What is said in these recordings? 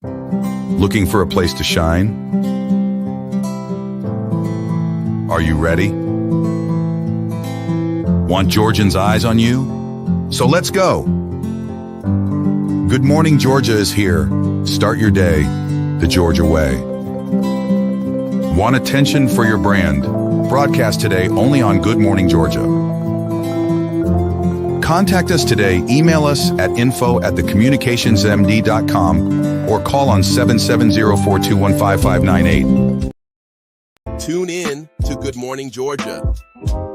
Looking for a place to shine? Are you ready? Want Georgians' eyes on you? So let's go. Good Morning Georgia is here. Start your day the Georgia way. Want attention for your brand? Broadcast today only on Good Morning Georgia. Contact us today. Email us at info@thecommunicationsmd.com or call on 770-421-5598. Tune in to Good Morning Georgia.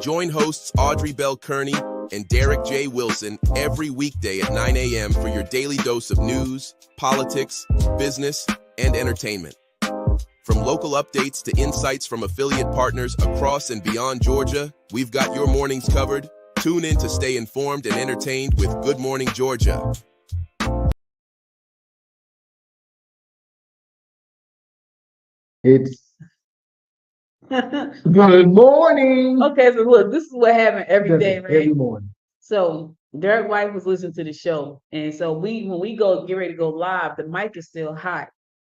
Join hosts Audrey Bell Kearney and Derek J. Wilson every weekday at 9 a.m. for your daily dose of news, politics, business, and entertainment. From local updates to insights from affiliate partners across and beyond Georgia, we've got your mornings covered. Tune in to stay informed and entertained with Good Morning Georgia. It's good morning. Okay, so look, this is what happened every day, right? Every morning. So Derek's wife was listening to the show, and so when we get ready to go live, the mic is still hot.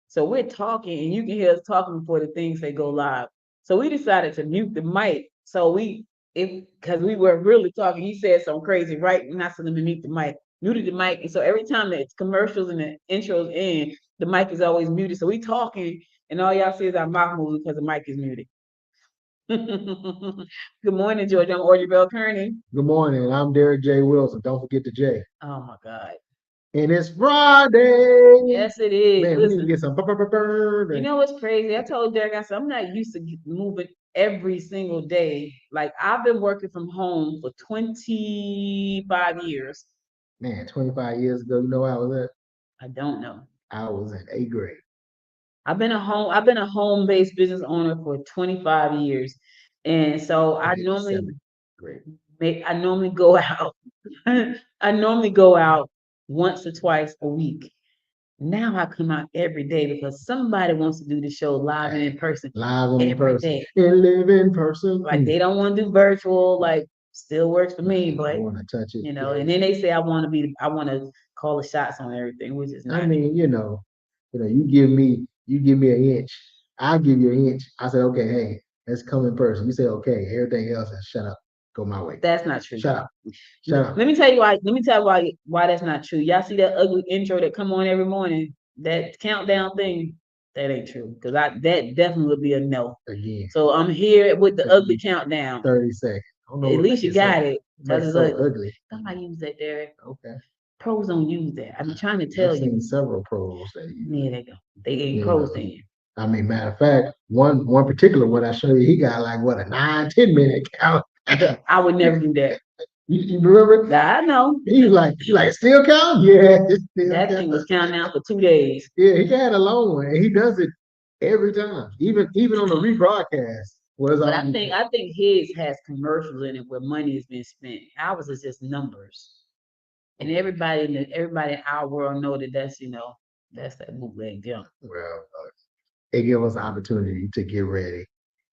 So we're talking, and you can hear us talking before the things they go live. So we decided to mute the mic. So because we were really talking, he said something crazy, right? And I said, let me mute the mic. Muted the mic, and so every time that it's commercials and the intros in, the mic is always muted. So we talking, and all y'all see is our mouth moving because the mic is muted. Good morning, George. I'm Audrey Bell Kearney. Good morning. I'm Derek J. Wilson. Don't forget the J. Oh my God. And it's Friday. Yes, it is. Man, Listen, we need to get some. you know what's crazy? I told Derek, I said, I'm not used to moving every single day. Like, I've been working from home for 25 years. Man, 25 years ago, you know where I was at? I don't know. I was in 8th grade. I've been a home-based business owner for 25 years. And so I normally go out. I normally go out once or twice a week. Now I come out every day because somebody wants to do the show live and in person. Live in every person. day. And live in person. Like, they don't want to do virtual, like, still works for me, but I want to touch it. you know, and then they say I want to call the shots on everything, which is not. I mean, you give me an inch, I'll give you an inch. I said, okay, hey, let's come in person. You say, okay, everything else is shut up, go my way. That's not true. Shut up. Let me tell you why that's not true. Y'all see that ugly intro that come on every morning, that countdown thing? That ain't true. Because that definitely would be a no. Again. So I'm here with the ugly countdown. 30 seconds. At least you got it. That's so ugly. Somebody use that, Derek. Okay. Pros don't use that. I'm trying to tell I've you. seen several pros that use. Yeah, they go. They ain't pros then. I mean, matter of fact, one particular one I showed you, he got like what, a 9-10 minute count. I would never do that. You remember? I know. He was like, still count? Yeah. That thing was counting out for 2 days. Yeah, he had a long one, and he does it every time, even on the rebroadcast. But I think his has commercials in it where money has been spent. Ours is just numbers, and everybody in our world know that that's that bootleg junk. Well, it gives us opportunity to get ready.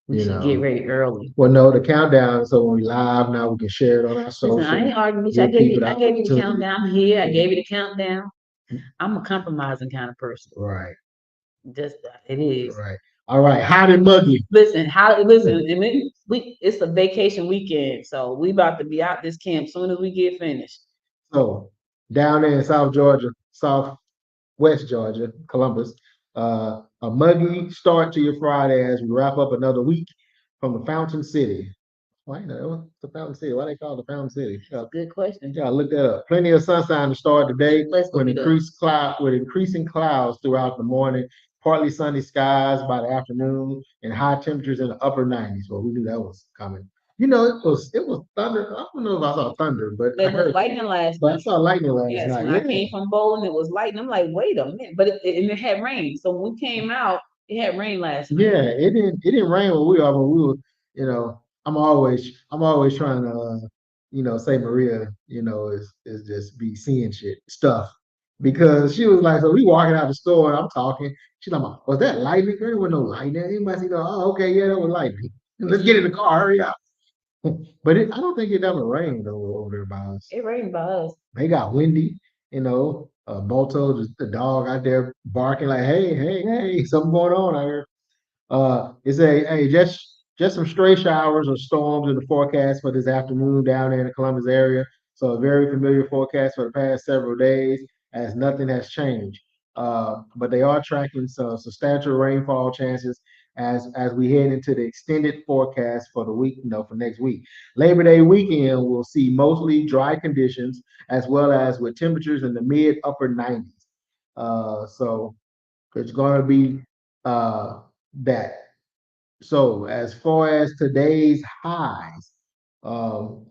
We should get ready early. Well, no, the countdown. So when we live now, we can share it on our social. Listen, I ain't arguing with you. I gave you the countdown. I'm here. I gave you the countdown. I'm a compromising kind of person. Right. Just it is. Right. All right. Hot and muggy. Listen. It's a vacation weekend, so we about to be out this camp soon as we get finished. So down there in South Georgia, Southwest Georgia, Columbus, a muggy start to your Friday as we wrap up another week from the Fountain City. Why the Fountain City? Why they call it the Fountain City? Good question. Yeah, look that up. Plenty of sunshine to start the day with increasing clouds throughout the morning, partly sunny skies by the afternoon, and high temperatures in the upper 90s. Well, we knew that was coming. You know, it was thunder. I don't know if I saw thunder, but There was lightning last night. I saw lightning last Yes, night. when I came from bowling, it was lightning. I'm like, wait a minute, but it had rain. So when we came out, it had rain last night. Yeah, it didn't rain when we were, I'm always trying to, say Maria, is just be seeing stuff. Because she was like, so we walking out the store and I'm talking. She's like, was that lightning? There was no lightning. Anybody go, oh, okay, yeah, that was lightning. Let's get in the car, hurry up. But I don't think it ever rained over there by us. It rained by us. They got windy, Balto, the dog out there barking like, hey, hey, hey, something going on out here. It's a hey, just some stray showers or storms in the forecast for this afternoon down there in the Columbus area. So a very familiar forecast for the past several days, as nothing has changed. But they are tracking some substantial rainfall chances as we head into the extended forecast for the week, for next week. Labor Day weekend, we'll see mostly dry conditions as well as with temperatures in the mid upper 90s. So it's going to be that. So as far as today's highs,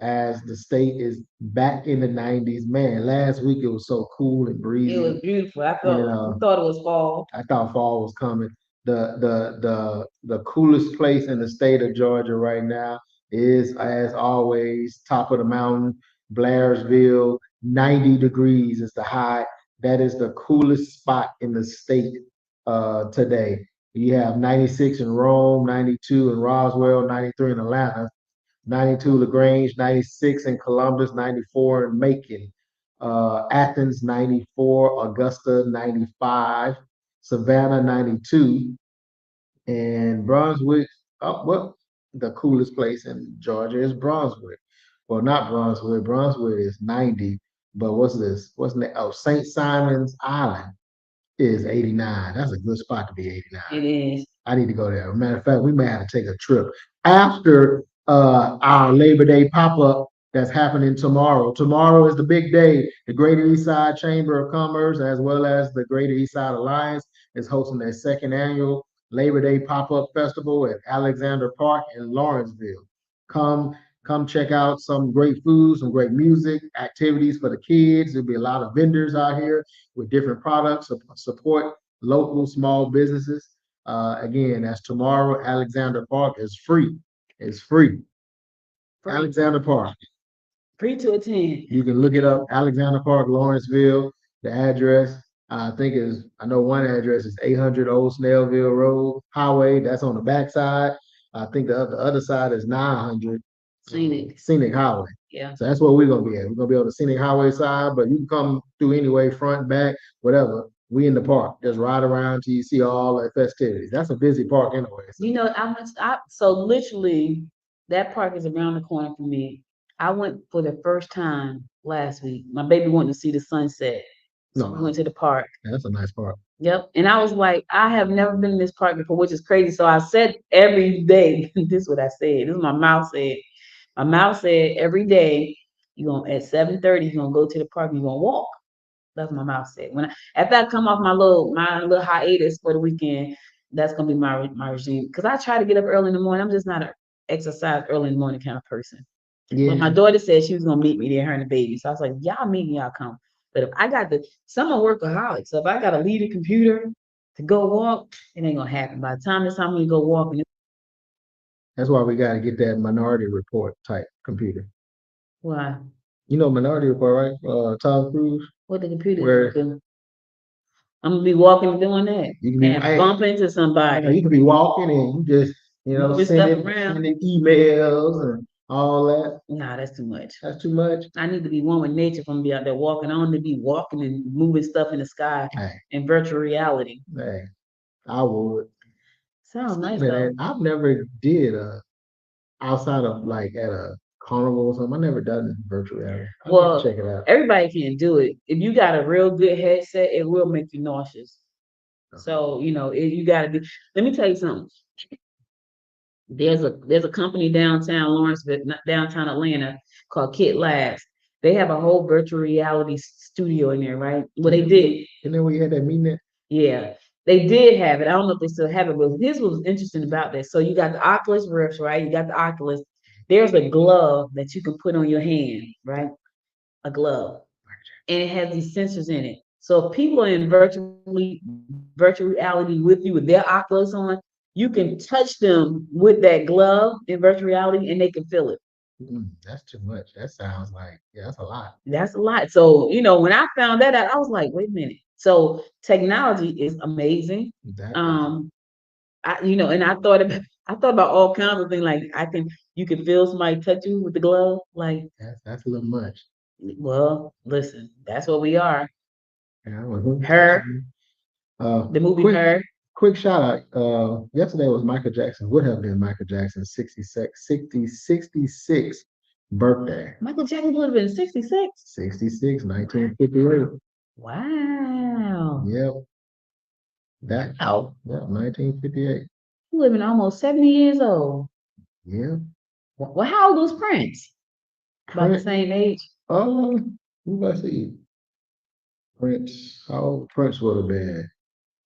as the state is back in the 90s, man, last week it was so cool and It was breezy. beautiful. I You thought it was fall. I thought fall was coming. The coolest place in the state of Georgia right now is, as always, top of the mountain, Blairsville. 90 degrees is the high. That is the coolest spot in the state today. You have 96 in Rome, 92 in Roswell, 93 in Atlanta, 92 LaGrange, 96 in Columbus, 94 in Macon, Athens 94, Augusta 95, Savannah 92, and Brunswick. Oh, well, the coolest place in Georgia is Brunswick. Well, not Brunswick. Brunswick is 90. But what's this? What's the Oh, St. Simon's Island is 89. That's a good spot to be It 89. is. I need to go there. Matter of fact, we may have to take a trip after our Labor Day pop up that's happening tomorrow. Tomorrow is the big day. The Greater East Side Chamber of Commerce, as well as the Greater East Side Alliance, is hosting their second annual Labor Day pop up festival at Alexander Park in Lawrenceville. Come, come check out some great food, some great music, activities for the kids. There'll be a lot of vendors out here with different products. Support local small businesses. Again, that's tomorrow. Alexander Park is free. It's free. Free. Alexander Park. Free to attend. You can look it up. Alexander Park, Lawrenceville. The address, I know one address is 800 Old Snellville Road Highway. That's on the backside. I think the other side is 900 Scenic Highway. Yeah. So that's where we're gonna be at. We're gonna be on the Scenic Highway side, but you can come through anyway, front, back, whatever. We in the park. Just ride around till you see all the festivities. That's a busy park anyway. So. You know, so literally that park is around the corner from me. I went for the first time last week. My baby wanted to see the sunset. So we went to the park. Yeah, that's a nice park. Yep. And I was like, I have never been in this park before, which is crazy. So I said every day, this is what I said. This is what my mouth said. My mouth said every day, you're gonna at 7:30, you're gonna go to the park and you're gonna walk. That's what my mouth said. After I come off my little hiatus for the weekend, that's gonna be my regime. Because I try to get up early in the morning. I'm just not an exercise early in the morning kind of person. Yeah. But my daughter said she was gonna meet me there, her and the baby. So I was like, y'all meet me, y'all come. But if I got some are workaholics. So if I gotta leave the computer to go walk, it ain't gonna happen. By the time it's time we go walking. That's why we gotta get that Minority Report type computer. Why? You know Minority Report, right? Tom Cruise. What the computer Where doing? I'm gonna be walking and doing that. You can be and bump into somebody. You can be walking and you just Moving stuff around. sending emails and all that. Nah, that's too much. That's too much. I need to be one with nature from be out there walking. I want to be walking and moving stuff in the sky in virtual reality. Hey, I would. Sounds nice though. I've never did outside of like at a carnival or something. I've never done virtual reality. Well, check it out. Everybody can do it. If you got a real good headset, it will make you nauseous. So you got to be. Let me tell you something. There's a company downtown Lawrenceville, downtown Atlanta, called Kit Labs. They have a whole virtual reality studio in there, right? Well, they did. And then we had that meeting there? Yeah, they did have it. I don't know if they still have it, but here's what was interesting about that. So you got the Oculus Rift, right? You got the Oculus. There's a glove that you can put on your hand, right? A glove. And it has these sensors in it. So if people are in virtual reality with you with their Oculus on, you can touch them with that glove in virtual reality and they can feel it. That's too much. That sounds like, that's a lot. That's a lot. So, when I found that out, I was like, wait a minute. So technology is amazing. And I thought about all kinds of things. Like you can feel somebody touch you with the glove. Like that's a little much. Well, listen, that's what we are. Yeah, Her, the movie quick Her. quick shout out. Yesterday was Michael Jackson. Would have been Michael Jackson's 66th birthday. Michael Jackson would have been 66. 66, 1958. Wow. Yep. That. Wow. Yeah, 1958. He living almost 70 years old. Yeah. Well, how old was Prince? About the Prince. same age. Who was he? Prince. How old Prince would have been?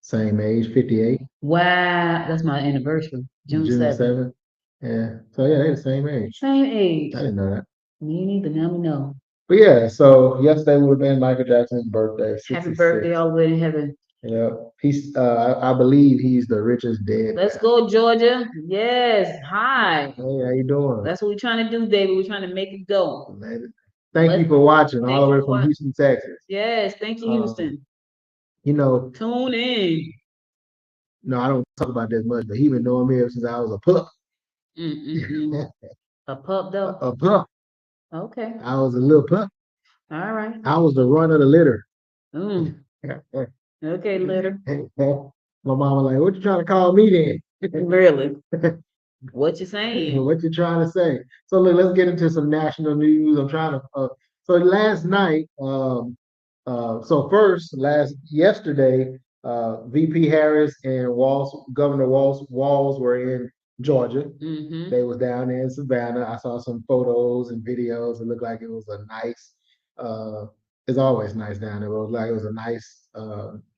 Same age, 58. Wow, that's my anniversary, June June 7th. 7th. Yeah. So yeah, they're the same age. Same age. I didn't know that. Me neither. Now we know. But yeah, so yesterday would have been Michael Jackson's birthday. Happy birthday, all the way in heaven. Yeah, he's. I believe he's the richest dead Let's guy. go, Georgia. Yes. Hi. Hey, how you doing? That's what we're trying to do, David. We're trying to make it go. Thank you for watching all the way you for from watching. Houston, Texas. Yes. Thank you, Houston. You know, Tune in. no, I don't talk about this much, but he been knowing me ever since I was a pup. A pup, though. A pup. Okay. I was a little pup. All right. I was the run of the litter. Okay, litter. My mama like, what you trying to call me then? Really? What you saying? What you trying to say? So look, let's get into some national news. I'm trying to. So last night, yesterday, VP Harris and Governor Walls were in Georgia. Mm-hmm. They was down there in Savannah. I saw some photos and videos. It looked like it was a nice. It's always nice down there. It looked like it was a nice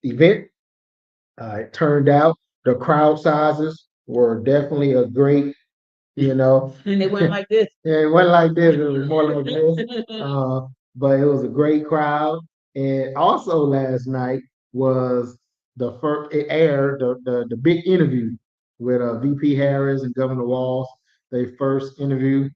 event. It turned out the crowd sizes were definitely a great, And they went like this. Yeah, it wasn't like this. It was more like this. But it was a great crowd. And also last night was the first it aired the big interview with VP Harris and Governor Walls. They first interview.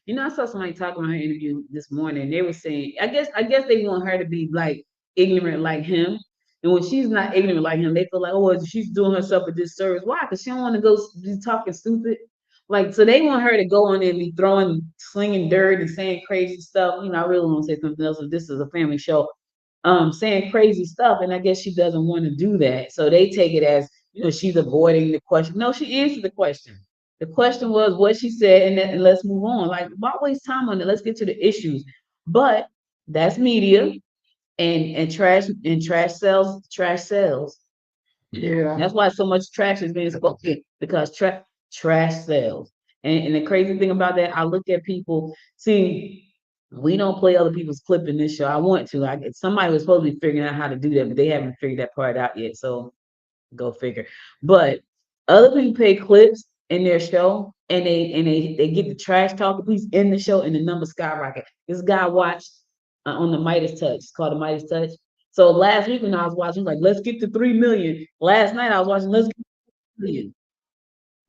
I saw somebody talking about her interview this morning. They were saying, I guess they want her to be like ignorant like him. And when she's not ignorant like him, they feel like, oh, she's doing herself a disservice. Why? Because she don't want to go be talking stupid. Like, so they want her to go on and be slinging dirt and saying crazy stuff. I really want to say something else. This is a family show. Saying crazy stuff, and I guess she doesn't want to do that. So they take it as, she's avoiding the question. No, she answered the question. The question was what she said, and let's move on. Like, why waste time on it? Let's get to the issues. But that's media, and trash sells. Yeah. That's why so much trash is being spoken, because trash sells. And the crazy thing about that, I look at people. See, we don't play other people's clip in this show. I want to. Somebody was supposed to be figuring out how to do that, but they haven't figured that part out yet. So go figure. But other people pay clips in their show, and they get the trash talking piece in the show, and the numbers skyrocket. This guy watched on the Midas Touch. It's called the Midas Touch. So last week when I was watching, like, let's get to 3 million. Last night I was watching, let's get to 3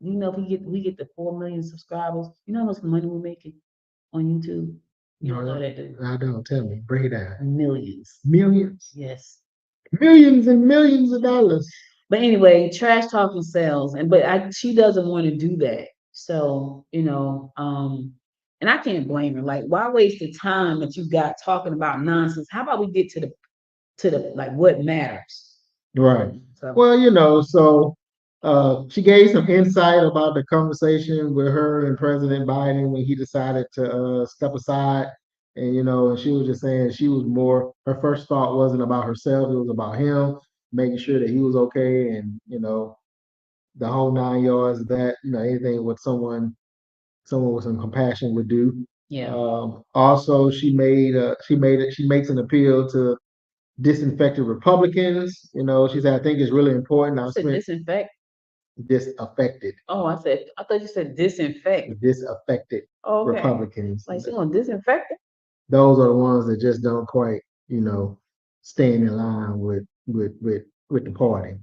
million. If we get to 4 million subscribers, you know how much money we're making on YouTube? You don't know that, do you? I don't. Tell me. Break it down. Millions. Millions. Yes. Millions and millions of dollars. But anyway, trash talking sells, but she doesn't want to do that. So, and I can't blame her. Like, why waste the time that you got talking about nonsense? How about we get to the like what matters? Right. So, Well, so she gave some insight about the conversation with her and President Biden when he decided to step aside. And she was just saying her first thought wasn't about herself, it was about him, making sure that he was okay, and the whole 9 yards of that, anything what someone with some compassion would do. yeah. Also, she makes an appeal to disinfected Republicans. She said, I think it's really important. I said disinfect. Disaffected. Oh, I thought you said disinfect. Disaffected Republicans. Like, she gonna disinfect it? Those are the ones that just don't quite, stand in line with the party.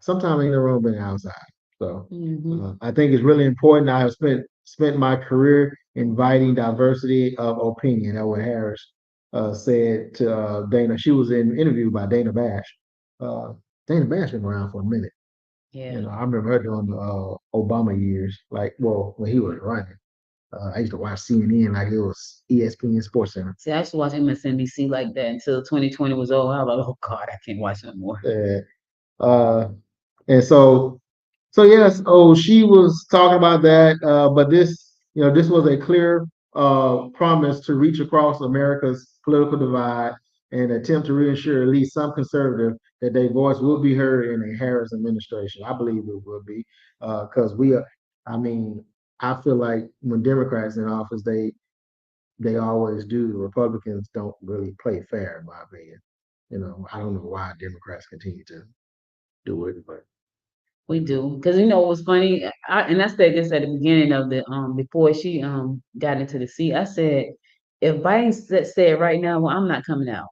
Sometimes ain't no wrong being outside. So I think it's really important. I have spent my career inviting diversity of opinion. That's what Harris said to Dana. She was in interviewed by Dana Bash. Dana Bash been around for a minute. Yeah. I remember her during the Obama years, when he was running. I used to watch CNN like it was ESPN Sports Center. See, I used to watch MSNBC like that until 2020 was over. I was like, oh God, I can't watch no more. Uh, and so yes, oh, she was talking about that, but this was a clear promise to reach across America's political divide and attempt to reassure at least some conservative that their voice will be heard in a Harris administration. I believe it will be, because we are. I mean, I feel like when Democrats in office, they always do. The Republicans don't really play fair, in my opinion. I don't know why Democrats continue to do it, but We do, because you know what's funny, and I said this at the beginning of the before she got into the seat. I said, if Biden said right now, well, I'm not coming out,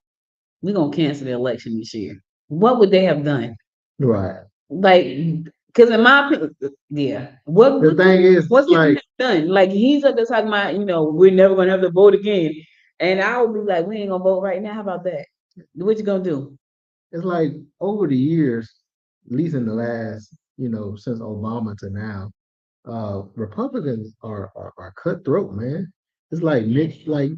we're gonna cancel the election this year. What would they have done? right. Like, because in my opinion, yeah, The thing is, what could like, you have done? Like he's up there talking about, we're never gonna have to vote again, and I would be like, we ain't gonna vote right now. How about that? What you gonna do? it's like over the years, at least in the last, since Obama to now, Republicans are cutthroat, man. It's like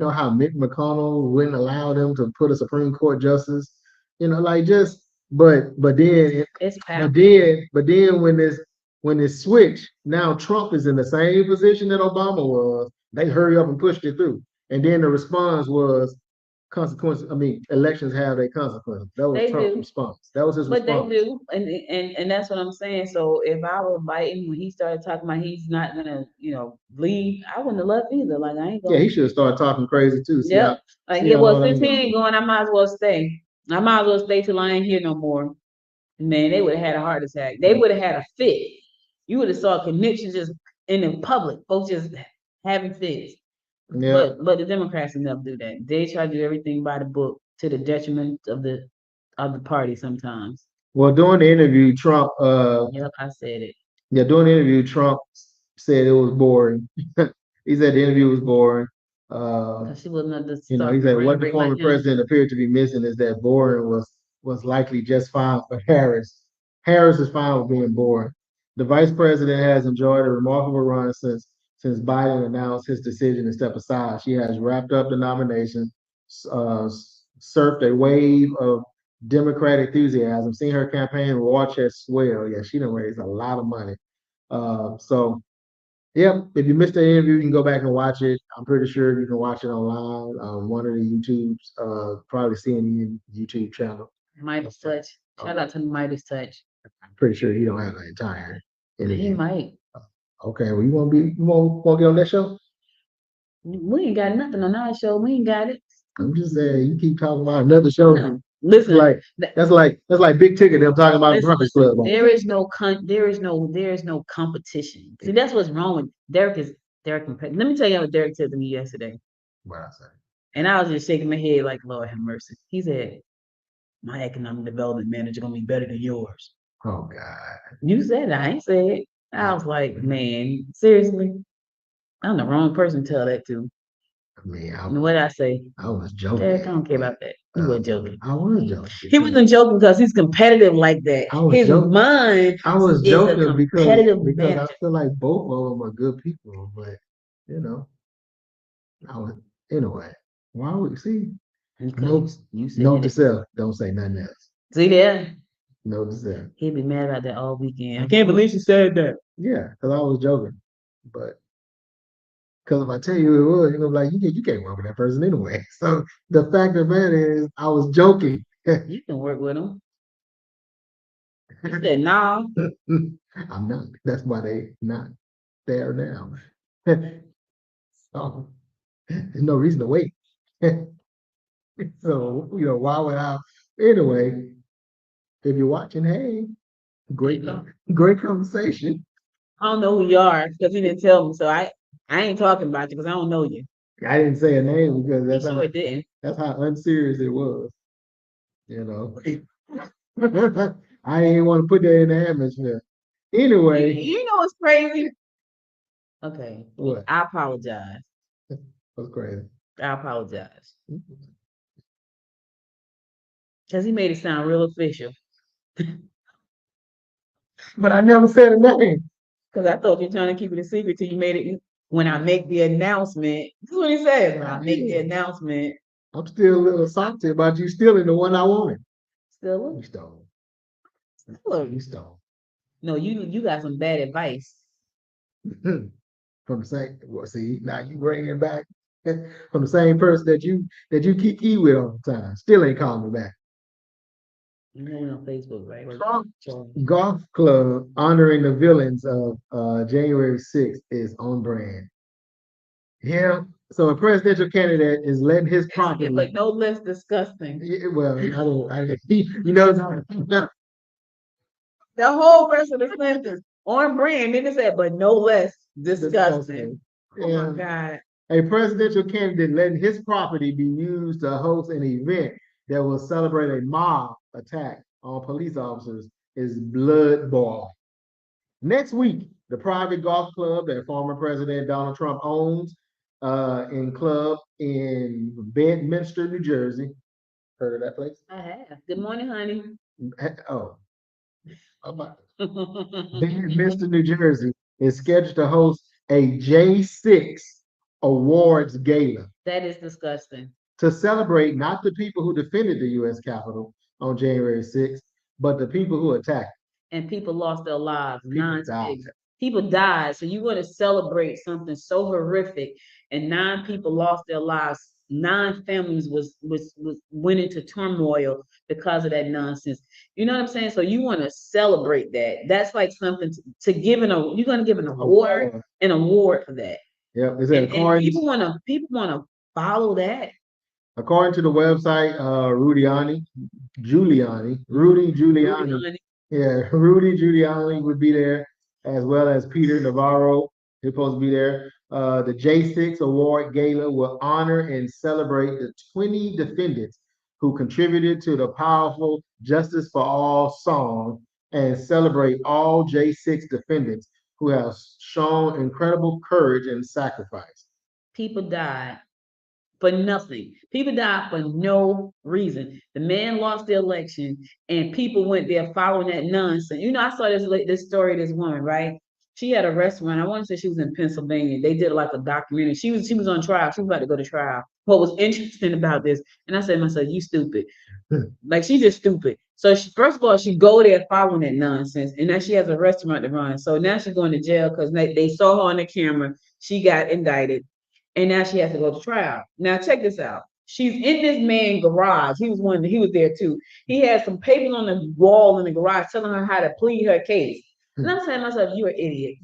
how Mitt McConnell wouldn't allow them to put a Supreme Court justice, like just, but then, It's but powerful. then when it's switched, now Trump is in the same position that Obama was. They hurry up and pushed it through, and then the response was consequences. I mean, elections have their consequences. That was They Trump's do. response. That was his But they response. do, and that's what I'm saying. So if I were Biden when he started talking about he's not gonna, leave, I wouldn't have left either. Like I ain't Yeah, gonna. he should have started talking crazy too. See Yep. how Like see yeah, how well long since that he was. ain't going, I might as well stay. I might as well stay till I ain't here no more. Man, they would have had a heart attack. They would have had a fit. You would have saw connections just in the public, folks just having fits. Yeah. But the Democrats never do that. They try to do everything by the book to the detriment of the party sometimes. Well, during the interview, Trump, Yep, I said it. yeah, during the interview, Trump said it was boring. He said the interview was boring. Because she wasn't at the He start said what the rhetoric like former him. president appeared to be missing is that boring was likely just fine for Harris. Harris is fine with being boring. The vice president has enjoyed a remarkable run since Biden announced his decision to step aside. She has wrapped up the nomination, uh, surfed a wave of Democratic enthusiasm, seen her campaign war chest swell. Yeah, she done raised a lot of money. So yep, if you missed the interview, you can go back and watch it. I'm pretty sure you can watch it online on one of the YouTubes, probably CNN YouTube channel. Midas touch. Shout out to the Midas touch. I'm pretty sure he don't have the entire He interview. might. Okay, well, you want to get on that show? We ain't got nothing on our show. We ain't got it. I'm just saying, you keep talking about another show. Listen, That's like big ticket. Them talking about the Breakfast Club. there is no competition. See, that's what's wrong with Derek is Derek. Let me tell you what Derek said to me yesterday, What I say? and I was just shaking my head like, Lord have mercy. He said, "My economic development manager gonna be better than yours." Oh God. You said it. I ain't said it. I was like, man, seriously, I'm the wrong person to tell that to. I mean, And what did I say? I was joking. Derek, I don't care about that. You were joking. I was joking. He wasn't joking because he's competitive like that. His mind I was is a joking competitive because I manager. feel like both of them are good people, but you know, I was anyway. Why would see? Because you said Note to it. self: don't say nothing else. See there? Note to self. He'd be mad about that all weekend. I can't believe she said that. Yeah, because I was joking, but because if I tell you it was, you're gonna be like, you can't work with that person anyway. So the fact of the matter is, I was joking. You can work with him. He said, no. I'm not. That's why they not there now. So there's no reason to wait. So, why would I? Anyway, if you're watching, hey, great, great conversation. I don't know who you are because he didn't tell me. So I ain't talking about you because I don't know you. I didn't say a name because He sure didn't. that's how unserious it was. I didn't want to put that in the atmosphere. Anyway, You know what's crazy? Okay. What? I apologize. That's crazy. I apologize. Because he made it sound real official. But I never said a name. Because I thought you were trying to keep it a secret till you made it. when I make the announcement, this is what he said. When I make the announcement, I'm still a little salty about you stealing the one I wanted. still, You stole. still, You stole. no, you got some bad advice. From the same. Well, see, now you bringing it back from the same person that you kiki with all the time. Still ain't calling me back. You know, we on Facebook, right? Trump Golf Club honoring the villains of January 6th is on brand. Yeah. So a presidential candidate is letting his property. But no less disgusting. Yeah, well, you know, The whole rest of the sentence on brand. Then it said, but no less disgusting. Oh yeah. my God. A presidential candidate letting his property be used to host an event that will celebrate a mob attack on police officers is bloodball. Next week, the private golf club that former President Donald Trump owns in club in Bedminster, New Jersey. Heard of that place? I have. Good morning, honey. Oh, Bedminster, New Jersey is scheduled to host a J6 awards gala That is disgusting. to celebrate not the people who defended the U.S. Capitol on January 6th, but the people who attacked. And people lost their lives. People died. People died. So you want to celebrate something so horrific, and 9 people lost their lives. 9 families was went into turmoil because of that nonsense. You know what I'm saying? So you want to celebrate that. That's like something to give you're gonna give an award for that. Yep. And people wanna follow that. According to the website, Rudy Giuliani. Yeah, Rudy Giuliani would be there, as well as Peter Navarro. They're supposed to be there. The J6 Award Gala will honor and celebrate the 20 defendants who contributed to the powerful Justice for All song and celebrate all J6 defendants who have shown incredible courage and sacrifice. People died for nothing. People died for no reason. The man lost the election, and people went there following that nonsense. You know, I saw this story of this woman, right? She had a restaurant. I want to say she was in Pennsylvania. They did like a documentary. She was on trial. She was about to go to trial. What was interesting about this, and I said to myself, "You stupid." Like she's just stupid. So first of all, she go there following that nonsense, and now she has a restaurant to run. So now she's going to jail because they saw her on the camera. She got indicted, and now she has to go to trial. Now check this out. She's in this man's garage. He was there too. He had some papers on the wall in the garage telling her how to plead her case. And I'm saying to myself, you're an idiot.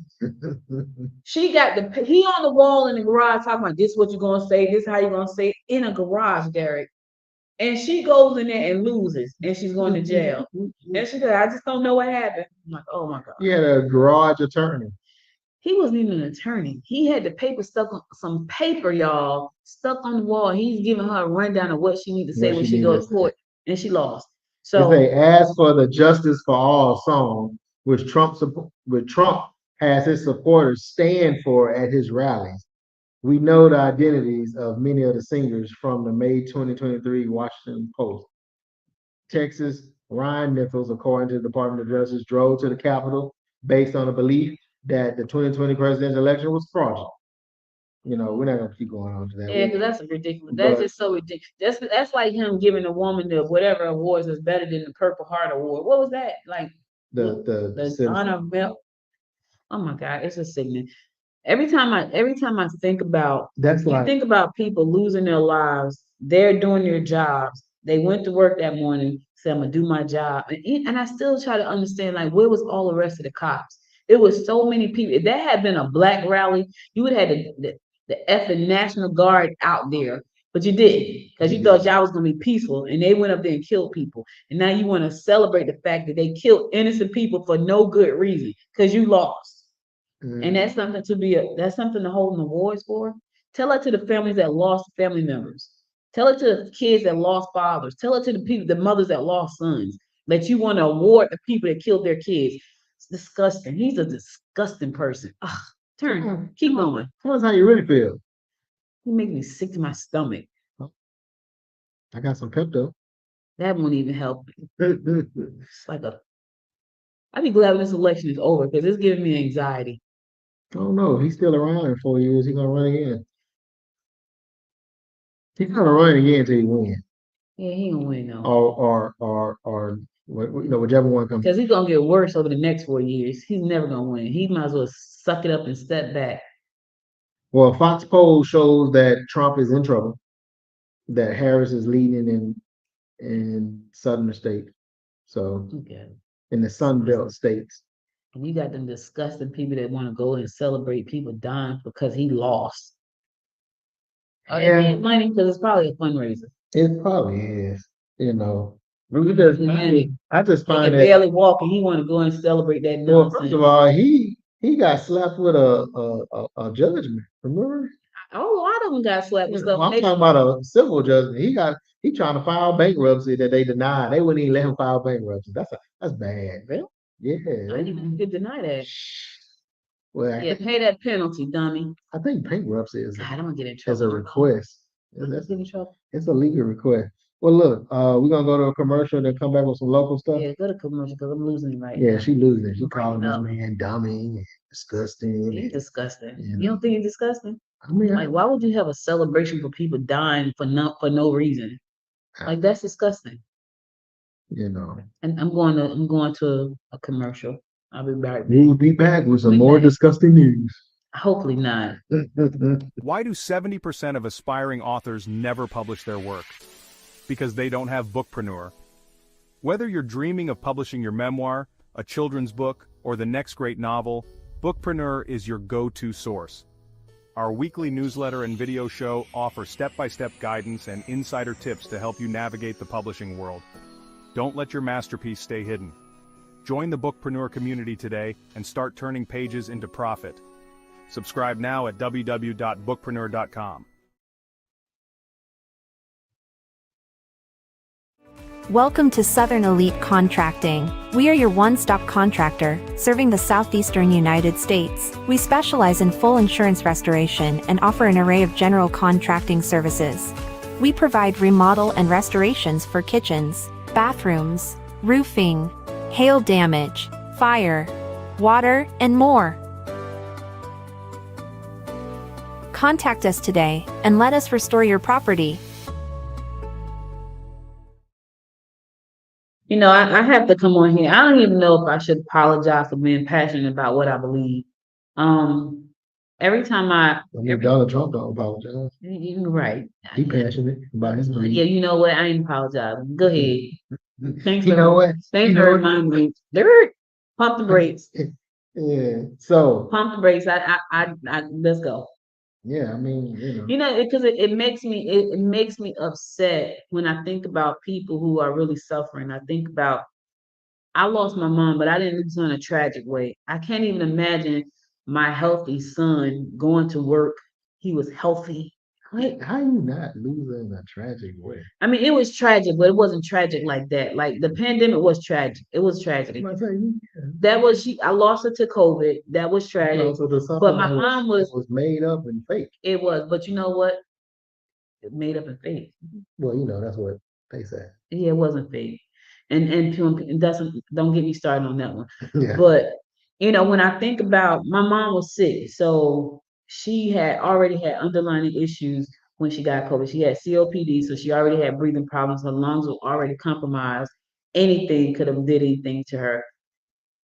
She got he on the wall in the garage talking about this what you're gonna say, this how you're gonna say it in a garage, Derek. And she goes in there and loses, and she's going to jail. And she said, I just don't know what happened. I'm like, oh my God. He had a garage attorney. He wasn't even an attorney. He had the paper stuck on some paper, y'all, stuck on the wall. He's giving her a rundown of what she needs to say when she goes to court, and she lost. So they asked for the Justice for All song, which Trump has his supporters stand for at his rallies. We know the identities of many of the singers from the May 2023 Washington Post. Texas, Ryan Nichols, according to the Department of Justice, drove to the Capitol based on a belief that the 2020 presidential election was fraudulent. You know, we're not gonna keep going on to that. Yeah, because that's ridiculous. That's just so ridiculous. That's like him giving a woman the whatever awards is better than the Purple Heart Award. What was that? Like the honor belt. Oh my God, it's a sickening. Every time I think about think about people losing their lives, they're doing their jobs. They went to work that morning, said I'm gonna do my job. And I still try to understand like where was all the rest of the cops? It was so many people. If that had been a black rally, you would have had the effing National Guard out there. But you didn't, because you thought y'all was gonna be peaceful, and they went up there and killed people. And now you want to celebrate the fact that they killed innocent people for no good reason, because you lost. And that's something that's something to hold an awards for. Tell it to the families that lost family members. Tell it to the kids that lost fathers. Tell it to the mothers that lost sons. That you want to award the people that killed their kids. It's disgusting. He's a disgusting person. Ugh, keep going. Tell us how you really feel. He make me sick to my stomach. I got some Pepto. That won't even help me. It's like I'd be glad when this election is over because it's giving me anxiety. I don't know. If he's still around in 4 years, he's gonna run again. He's gonna run again until he wins. Yeah, he gonna win though. Or whichever one comes. Because he's gonna get worse over the next 4 years. He's never gonna win. He might as well suck it up and step back. Well, Fox poll shows that Trump is in trouble, that Harris is leading in southern states. So Okay. in the Sun Belt states. And you got them disgusting people that want to go and celebrate people dying because he lost. Oh, they need money because it's probably a fundraiser. It probably is, I just He find can that. barely walk and he want to go and celebrate that Well, nonsense. first of all, he got slapped with a judgment. Remember? A lot of them got slapped with stuff. I'm talking about a civil judgment. He trying to file bankruptcy that they denied. They wouldn't even let him file bankruptcy. That's bad. Really? Yeah. I didn't even get deny that. Well, Yeah, pay that penalty, dummy. I think bankruptcy is God, I'm gonna get in trouble. as a request. Let's get in trouble. It's a legal request. Well, look, we're gonna go to a commercial and then come back with some local stuff. Yeah, go to commercial because I'm losing right now. Yeah, she losing. She I'm calling this breaking man dummy and disgusting. He's disgusting. You You don't think he's disgusting? I mean, Like, why would you have a celebration for people dying for no reason? Like, that's disgusting. you know. And I'm going to a commercial. I'll be back. We'll be back with some more disgusting news. Hopefully not. Why do 70% of aspiring authors never publish their work? Because they don't have Bookpreneur. Whether you're dreaming of publishing your memoir, a children's book, or the next great novel, Bookpreneur is your go-to source. Our weekly newsletter and video show offer step-by-step guidance and insider tips to help you navigate the publishing world. Don't let your masterpiece stay hidden. Join the Bookpreneur community today and start turning pages into profit. Subscribe now at www.bookpreneur.com. Welcome to Southern Elite Contracting. We are your one-stop contractor, serving the southeastern United States. We specialize in full insurance restoration and offer an array of general contracting services. We provide remodel and restorations for kitchens, bathrooms, roofing, hail damage, fire, water, and more. Contact us today and let us restore your property. You know, I have to come on here. I don't even know if I should apologize for being passionate about what I believe. Every time Donald Trump don't apologize. you're right. He passionate about his belief. Yeah, you know what? I ain't apologizing. Go ahead. Thanks You know what? Thanks You for know what? reminding me. Dirt. Pump the brakes. Yeah. So Pump the brakes. I let's go. yeah, I mean, Because it makes me upset when I think about people who are really suffering. I think about I lost my mom, but I didn't lose her in a tragic way. I can't even imagine my healthy son going to work. He was healthy. how you not losing in a tragic way? I mean, it was tragic, but it wasn't tragic like that. Like the pandemic was tragic. It was tragic. I lost her to COVID. That was tragic. But my mom was made up and fake. It was, but you know what? It made up and fake. Well, that's what they said. Yeah, it wasn't fake. And don't get me started on that one. Yeah. But when I think about my mom was sick, so she had already had underlying issues when she got COVID. She had COPD, so she already had breathing problems. Her lungs were already compromised. Anything could have did anything to her.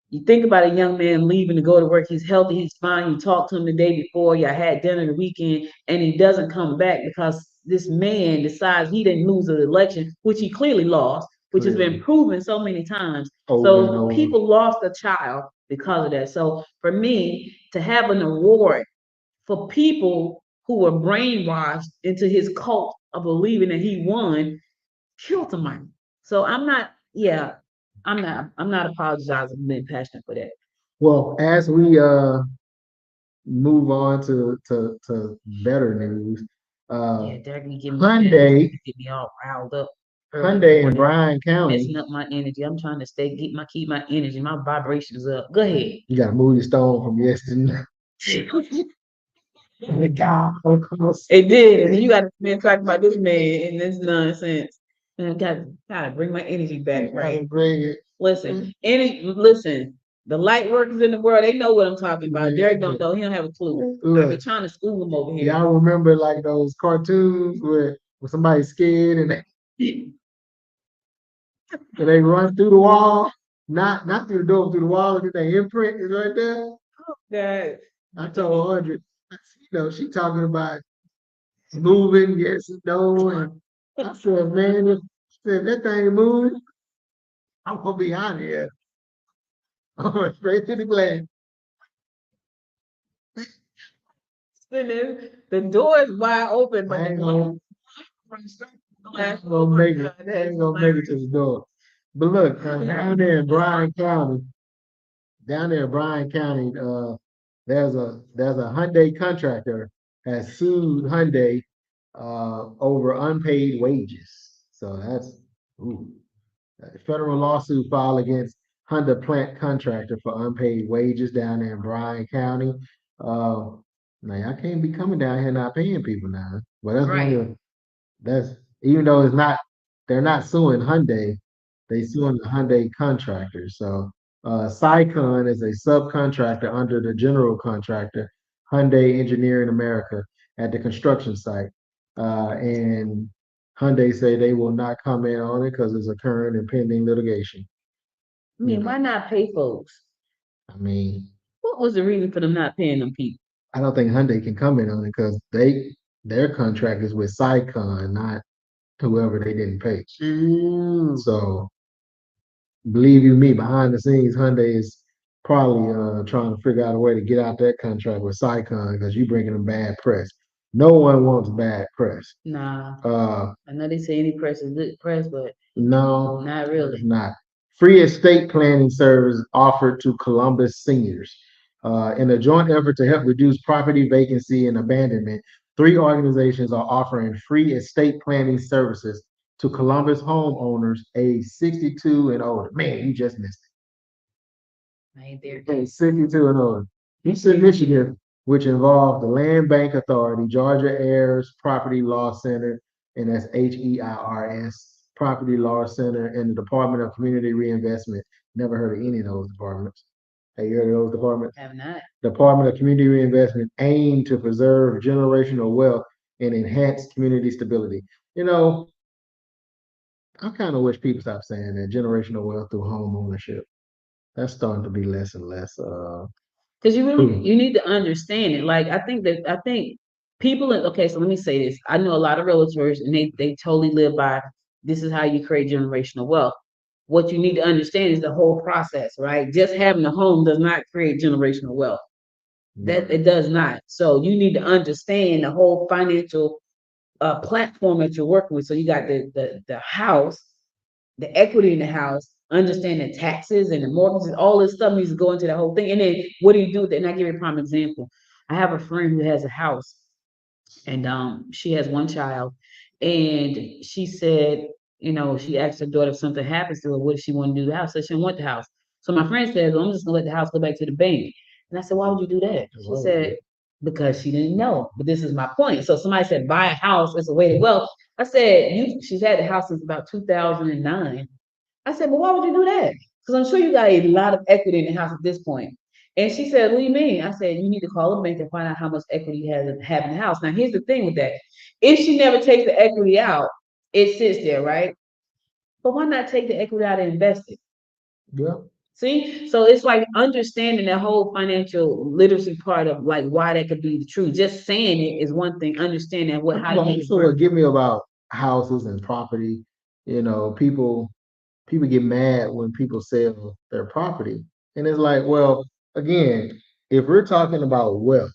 You think about a young man leaving to go to work. He's healthy. He's fine. You talked to him the day before. You had dinner the weekend, and he doesn't come back because this man decides he didn't lose the election, which he clearly lost, which has been proven so many times. So people lost a child because of that. So for me to have an award for people who were brainwashed into his cult of believing that he won, killed somebody. So I'm not apologizing for being passionate for that. Well, as we move on to better news, Hyundai get me all riled up. Hyundai in Bryan County. Messing up my energy. I'm trying to keep my energy, my vibrations up. Go ahead. You gotta move your stone from yesterday. It did, and you got to talk about this man and this nonsense. And I gotta bring my energy back, right? Bring it. Listen, The light workers in the world, they know what I'm talking about. Yeah. Derek don't know. He don't have a clue. I've Look, been trying to school him over here. y'all remember like those cartoons where somebody's scared and they run through the wall, not through the door, through the wall, and their imprint is right there. God. I told Audrey, she talking about moving, yes and no, and I said, man, if that thing moving, I'm gonna be out of here. I'm going straight to the glass. The door is wide open, but I ain't the gonna, glass make it. I ain't gonna make it to the door. But look, down there in Bryan County, there's a Hyundai contractor has sued Hyundai over unpaid wages. So that's ooh, a federal lawsuit filed against Hyundai plant contractor for unpaid wages down there in Bryan County. Uh, Now I can't be coming down here not paying people now. But that's one Right. of that's even though they're not suing Hyundai, they suing the Hyundai contractor. So Sycon is a subcontractor under the general contractor, Hyundai Engineering America, at the construction site. And Hyundai say they will not comment on it because it's a current and pending litigation. I mean, why not pay folks? I mean, What was the reason for them not paying them people? I don't think Hyundai can comment on it because their contract is with Sycon, not whoever they didn't pay. So believe you me, behind the scenes, Hyundai is probably trying to figure out a way to get out that contract with Sycon because you're bringing them bad press. No one wants bad press. Nah, Uh, I know they say any press is good press, but no, not it's really. not. Free estate planning service offered to Columbus seniors. In a joint effort to help reduce property vacancy and abandonment, three organizations are offering free estate planning services to Columbus homeowners age 62 and older. Man, you just missed I ain't there. it. Age 62 and older. This initiative, which involved the Land Bank Authority, Georgia Heirs Property Law Center, and that's HEIRS Property Law Center, and the Department of Community Reinvestment. Never heard of any of those departments. Have you heard of those departments? Have not. Department of Community Reinvestment aim to preserve generational wealth and enhance community stability. You know, I kind of wish people stop saying that generational wealth through home ownership. That's starting to be less and less. Because you need to understand it. Like I think people okay, so let me say this. I know a lot of realtors and they totally live by this is how you create generational wealth. What you need to understand is the whole process, right? Just having a home does not create generational wealth. That it does not. So you need to understand the whole financial platform that you're working with. So you got the house, the equity in the house, understanding taxes and the mortgages, all this stuff needs to go into the whole thing. And then what do you do with it? And I give you a prime example. I have a friend who has a house and she has one child and she said, she asked her daughter if something happens to her, what does she want to do to the house? So she didn't want the house. So my friend says, well, I'm just gonna let the house go back to the bank. And I said, why would you do that? She said, because she didn't know. But this is my point. So somebody said, buy a house as a way to wealth. I said, she's had the house since about 2009. I said, but why would you do that? Because I'm sure you got a lot of equity in the house at this point. And she said, what do you mean? I said, you need to call the bank and find out how much equity you have in the house. Now, here's the thing with that. If she never takes the equity out, it sits there, right? But why not take the equity out and invest it? Yeah. See, so it's like understanding that whole financial literacy part of like why that could be the truth. Just saying it is one thing. Understanding how you So give me about houses and property. People get mad when people sell their property, and it's like, well, again, if we're talking about wealth,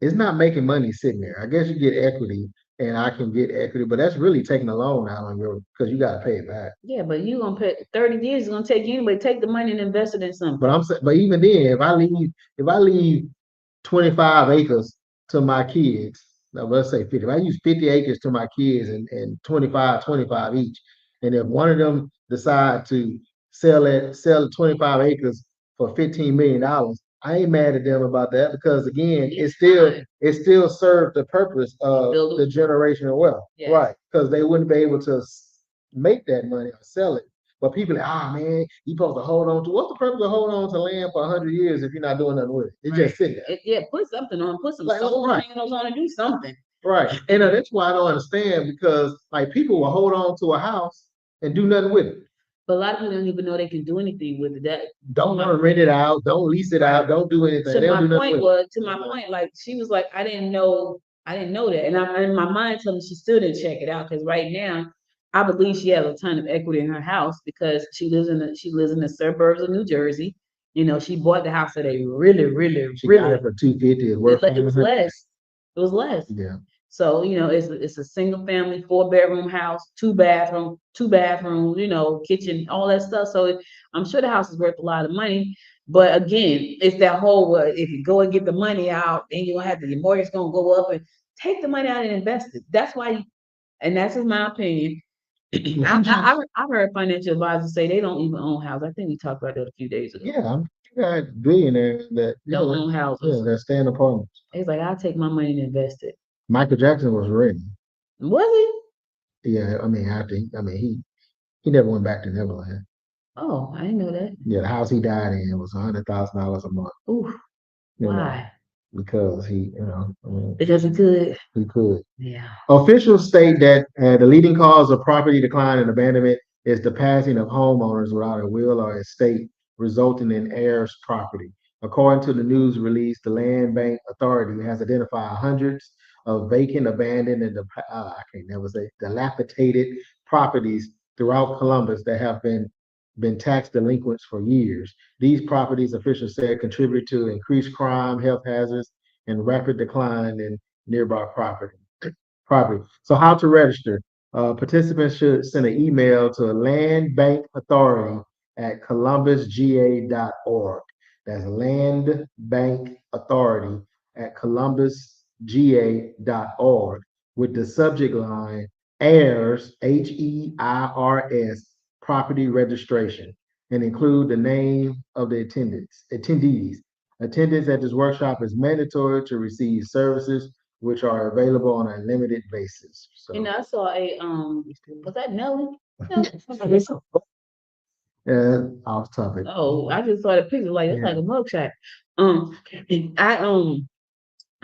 it's not making money sitting there. I guess you get equity, and I can get equity, but that's really taking a loan out on your because you got to pay it back. Yeah, but you gonna pay 30 years. It's gonna take you anyway. Take the money and invest it in something. But I'm saying, but even then, if I leave 25 acres to my kids, now let's say 50. If I use 50 acres to my kids and 25 each, and if one of them decide to sell 25 acres for $15 million, I ain't mad at them about that because again, it still served the purpose of the generational wealth. Yes. Right. Because they wouldn't be able to make that money or sell it But people like, man, you supposed to hold on to. What's the purpose of holding on to land for 100 years if you're not doing nothing with it? It's just sitting there. Yeah, put something on, put some solar panels on and do something. Right. And that's why I don't understand, because like people will hold on to a house and do nothing with it. But a lot of people don't even know they can do anything with it. That don't want to rent it out, don't lease it out, don't do anything. To my point, like she was like, I didn't know that, and I'm in my mind telling me she still didn't check it out, because right now I believe she has a ton of equity in her house because she lives in the suburbs of New Jersey. You know, she bought the house at a really got it for $250. It was less. It was less. Yeah. So, you know, it's a single family, 4-bedroom house, 2 bathrooms, you know, kitchen, all that stuff. So I'm sure the house is worth a lot of money. But again, it's that whole, if you go and get the money out, then you'll have your mortgage going to go up, and take the money out and invest it. That's why, and that's in my opinion. I've heard financial advisors say they don't even own houses. I think we talked about that a few days ago. Yeah, I'm got billionaires that don't own houses. Yeah, that stay in apartments. It's like, I'll take my money and invest it. Michael Jackson was ready. Was he? Yeah, I mean, he never went back to Neverland. Oh, I didn't know that. Yeah, the house he died in was $100,000 a month. Ooh, why? Because because he could. He could. Yeah. Officials state that the leading cause of property decline and abandonment is the passing of homeowners without a will or estate, resulting in heirs' property. According to the news release, the Land Bank Authority has identified hundreds of vacant, abandoned, and dilapidated properties throughout Columbus that have been tax delinquents for years. These properties, officials said, contribute to increased crime, health hazards, and rapid decline in nearby property. So how to register? Participants should send an email to Land Bank Authority at columbusga.org. That's Land Bank Authority at columbusga.org with the subject line heirs, HEIRS, property registration, and include the name of the attendees. Attendance at this workshop is mandatory to receive services which are available on a limited basis. So, I saw was that Nelly? Off topic. Oh, I just saw the picture, like it's like a mugshot.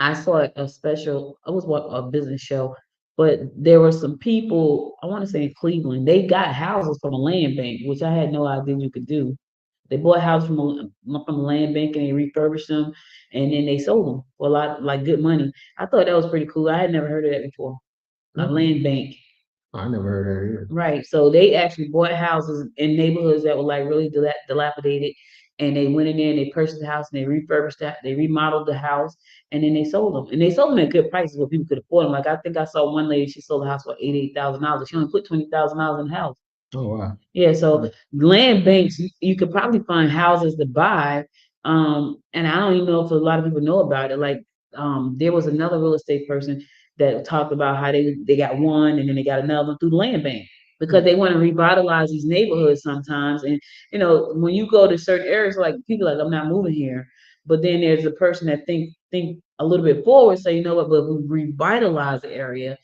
I saw a special. I was a business show, but there were some people. I want to say in Cleveland. They got houses from a land bank, which I had no idea you could do. They bought houses from a land bank and they refurbished them, and then they sold them for a lot, like good money. I thought that was pretty cool. I had never heard of that before. A land bank. I never heard of that either. Right. So they actually bought houses in neighborhoods that were like really dilapidated, and they went in there and they purchased the house and they refurbished that, they remodeled the house, and then they sold them. And they sold them at good prices where people could afford them. Like I think I saw one lady, she sold the house for $88,000. She only put $20,000 in the house. Oh wow. Yeah, so land banks, you could probably find houses to buy. And I don't even know if a lot of people know about it. Like there was another real estate person that talked about how they got one and then they got another one through the land bank, because they want to revitalize these neighborhoods sometimes. And when you go to certain areas, like people like, I'm not moving here. But then there's a person that think a little bit forward, say, you know what, but we revitalize the area.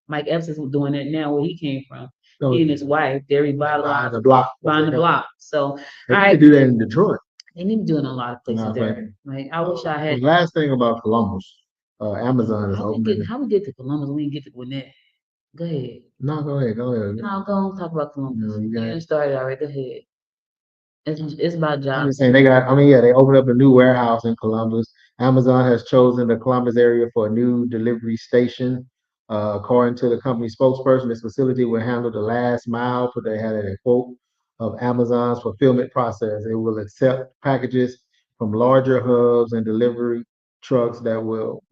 Mike Epps is doing it now where he came from. He and his wife, they're revitalizing buying the block. So they do that in Detroit. They need to do it in a lot of places there. Right? I wish I had. The last thing about Columbus, Amazon is open. How we get to Columbus? We didn't get to Gwinnett. Go ahead. No, go ahead. No, go on, talk about Columbus. No, you started already. Go ahead. It's about jobs. I'm just saying they opened up a new warehouse in Columbus. Amazon has chosen the Columbus area for a new delivery station. According to the company spokesperson, this facility will handle the last mile, but they had a quote, of Amazon's fulfillment process. It will accept packages from larger hubs and delivery trucks will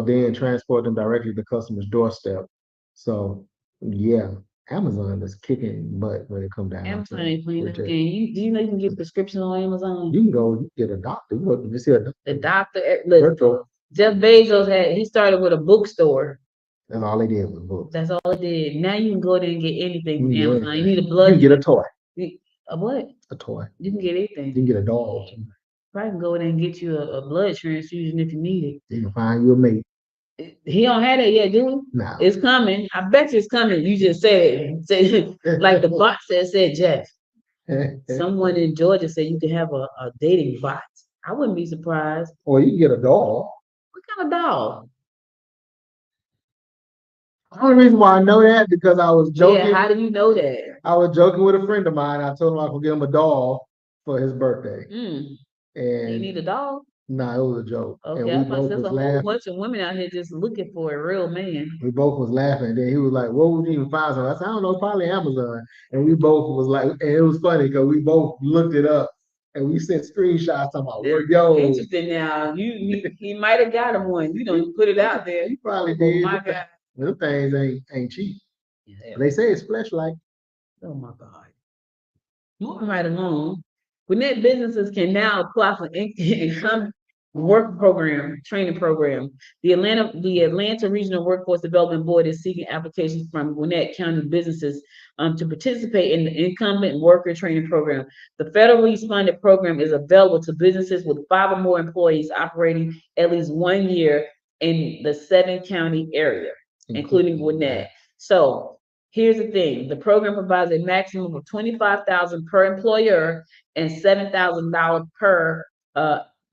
then transport them directly to the customer's doorstep. So yeah, Amazon is kicking butt when it comes down. Amazon ain't playing this game. Do you know you can get prescriptions on Amazon? You can go get a doctor. You see a doctor. The doctor. Look, Jeff Bezos he started with a bookstore. That's all they did was books. That's all they did. Now you can go there and get anything from Amazon. You need a blood. You can get a toy. A what? A toy. You can get anything. You can get a dog. Probably can go in and get you a blood transfusion if you need it. You can find you a mate. He don't have that yet, do he? No. It's coming. I bet you it's coming. You just said it. Like the bot said, Jeff. Someone in Georgia said you can have a dating bot. I wouldn't be surprised. Or you can get a doll. What kind of dog? The only reason why I know that because I was joking. Yeah, how do you know that? I was joking with a friend of mine. I told him I could get him a doll for his birthday. You And need a dog? nah, it was a joke. Okay, And I we thought both there's was a whole laughing. bunch of women out here just looking for a real man. We both was laughing. And then he was like, "What would you even find something?" I said, "I don't know, probably Amazon." And we both was like, and it was funny because we both looked it up and we sent screenshots talking about, "Well, yo, Interesting now. He might have got him one. You don't put it out there. he probably Oh did." my God. Them things ain't cheap. Yeah. They say it's fleshlight. Oh my God. Moving right along, Gwinnett businesses can now apply for income work program, training program. The Atlanta Regional Workforce Development Board is seeking applications from Gwinnett County businesses to participate in the incumbent worker training program. The federally funded program is available to businesses with 5 or more employees operating at least 1 year in the 7-county area, including Gwinnett. So here's the thing: the program provides a maximum of $25,000 per employer and $7,000 per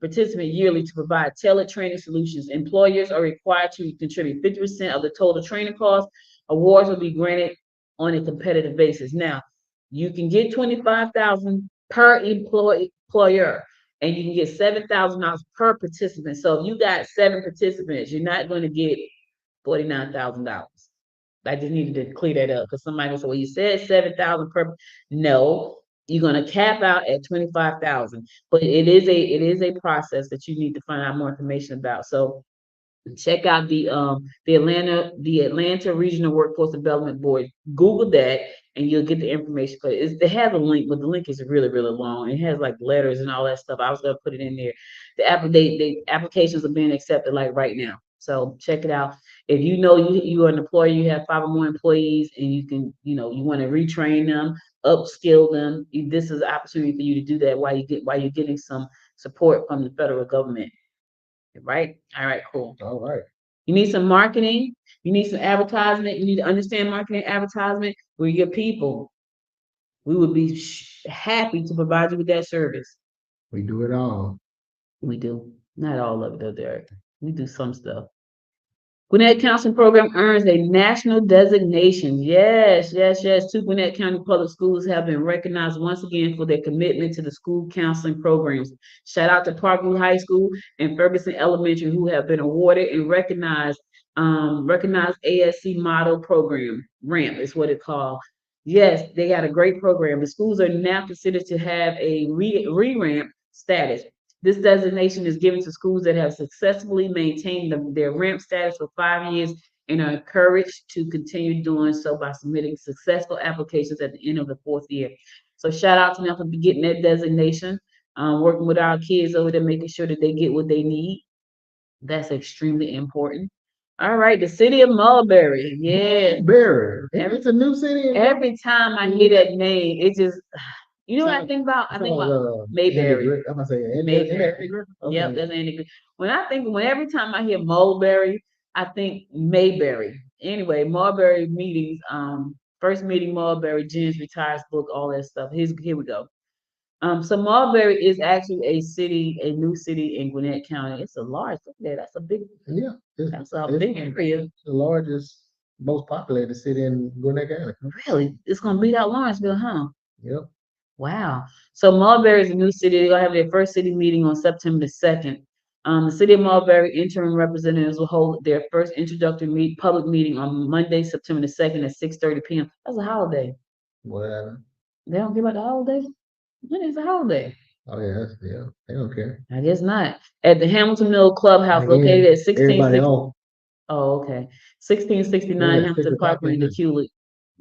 participant yearly to provide tailored training solutions. Employers are required to contribute 50% of the total training cost. Awards will be granted on a competitive basis. Now, you can get $25,000 per employer, and you can get $7,000 per participant. So if you got 7 participants, you're not going to get $49,000. I just needed to clear that up because somebody will say, "Well, you said 7,000 per." No, you're gonna cap out at 25,000. But it is a process that you need to find out more information about. So check out the Atlanta Regional Workforce Development Board. Google that and you'll get the information. But it has a link, but the link is really, really long. It has like letters and all that stuff. I was gonna put it in there. The applications are being accepted like right now. So check it out. If you know you are an employer, you have 5 or more employees, and you can, you want to retrain them, upskill them. This is an opportunity for you to do that while you're getting some support from the federal government. Right? All right, cool. All right. You need some marketing. You need some advertisement. You need to understand marketing and advertisement. We're your people. We would be happy to provide you with that service. We do it all. We do. Not all of it, though, Derek. We do some stuff. Gwinnett Counseling Program earns a national designation. Yes, yes, yes. 2 Gwinnett County Public Schools have been recognized once again for their commitment to the school counseling programs. Shout out to Parkview High School and Ferguson Elementary, who have been awarded and recognized ASC model program. RAMP is what it's called. Yes, they got a great program. The schools are now considered to have a re-ramp status. This designation is given to schools that have successfully maintained their ramp status for 5 years and are encouraged to continue doing so by submitting successful applications at the end of the 4th year. So shout out to them for getting that designation, working with our kids over there, making sure that they get what they need. That's extremely important. All right, the city of Mulberry. Yeah. Mulberry. It's a new city. Every time I hear that name, it just, what I think about? I think about Mayberry. I'm gonna say Mayberry. Okay. Yep, that's Andy. Every time I hear Mulberry, I think Mayberry. Anyway, Mulberry meetings, first meeting Mulberry, Jen's retires book, all that stuff. Here we go. So Mulberry is actually a new city in Gwinnett County. It's a large, look at that. That's a big, that's a big area. The largest, most populated city in Gwinnett County. Really? It's gonna beat out Lawrenceville, huh? Yep. Wow. So Mulberry is a new city. They're gonna have their first city meeting on September the 2nd. The city of Mulberry interim representatives will hold their first introductory public meeting on Monday, September the 2nd at 6:30 p.m. That's a holiday. Whatever. They don't give out the holiday? When is the holiday? Oh yeah, they don't care. I guess not. At the Hamilton Mill Clubhouse located at 1660. Oh, okay. 1669 Hampton Parkway in the Hewlett.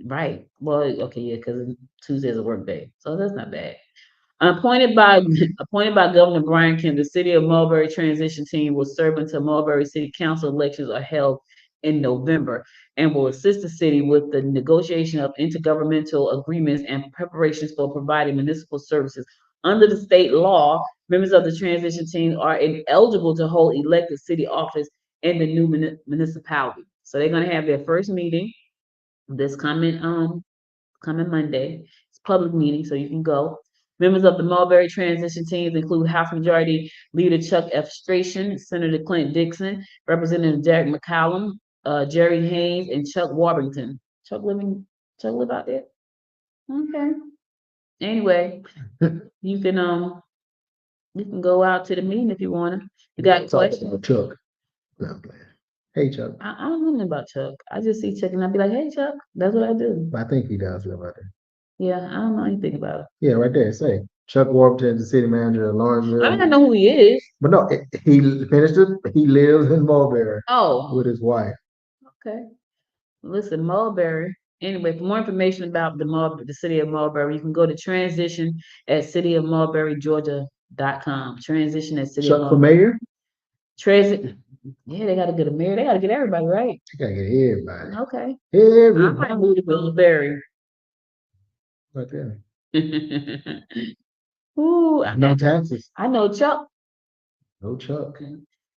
Right. Well, okay, yeah, because Tuesday is a work day. So that's not bad. Appointed by Governor Brian Kemp, the city of Mulberry transition team will serve until Mulberry City Council elections are held in November and will assist the city with the negotiation of intergovernmental agreements and preparations for providing municipal services. Under the state law, members of the transition team are ineligible to hold elected city office in the new municipality. So they're gonna have their first meeting this coming Monday. It's a public meeting, so you can go. Members of the Mulberry transition teams include House Majority Leader Chuck F. Strachan, Senator Clint Dixon, Representative Derek McCallum, Jerry Haynes, and Chuck Warburton. Chuck live out there? Okay. Anyway, you can go out to the meeting if you want to. You got questions? Chuck. No, I'm playing. Hey, Chuck. I don't know nothing about Chuck. I just see Chuck and I be like, hey, Chuck. That's what I do. I think he does live out there. Yeah, I don't know anything about it. Yeah, right there. Say Chuck Warburton, the city manager of Lawrenceville. I mean, I know who he is. But no, he finished it. He lives in Mulberry Oh, with his wife. okay. Listen, Mulberry. Anyway, for more information about the city of Mulberry, you can go to transition at cityofmulberrygeorgia.com. Transition at city of Chuck for Mulberry. mayor? Transit. Yeah, they got to get a mayor. They got to get everybody right. You gotta get everybody. Okay. I Everybody. might move to Mulberry. Right there. Ooh, No taxes. I know Chuck. No Chuck.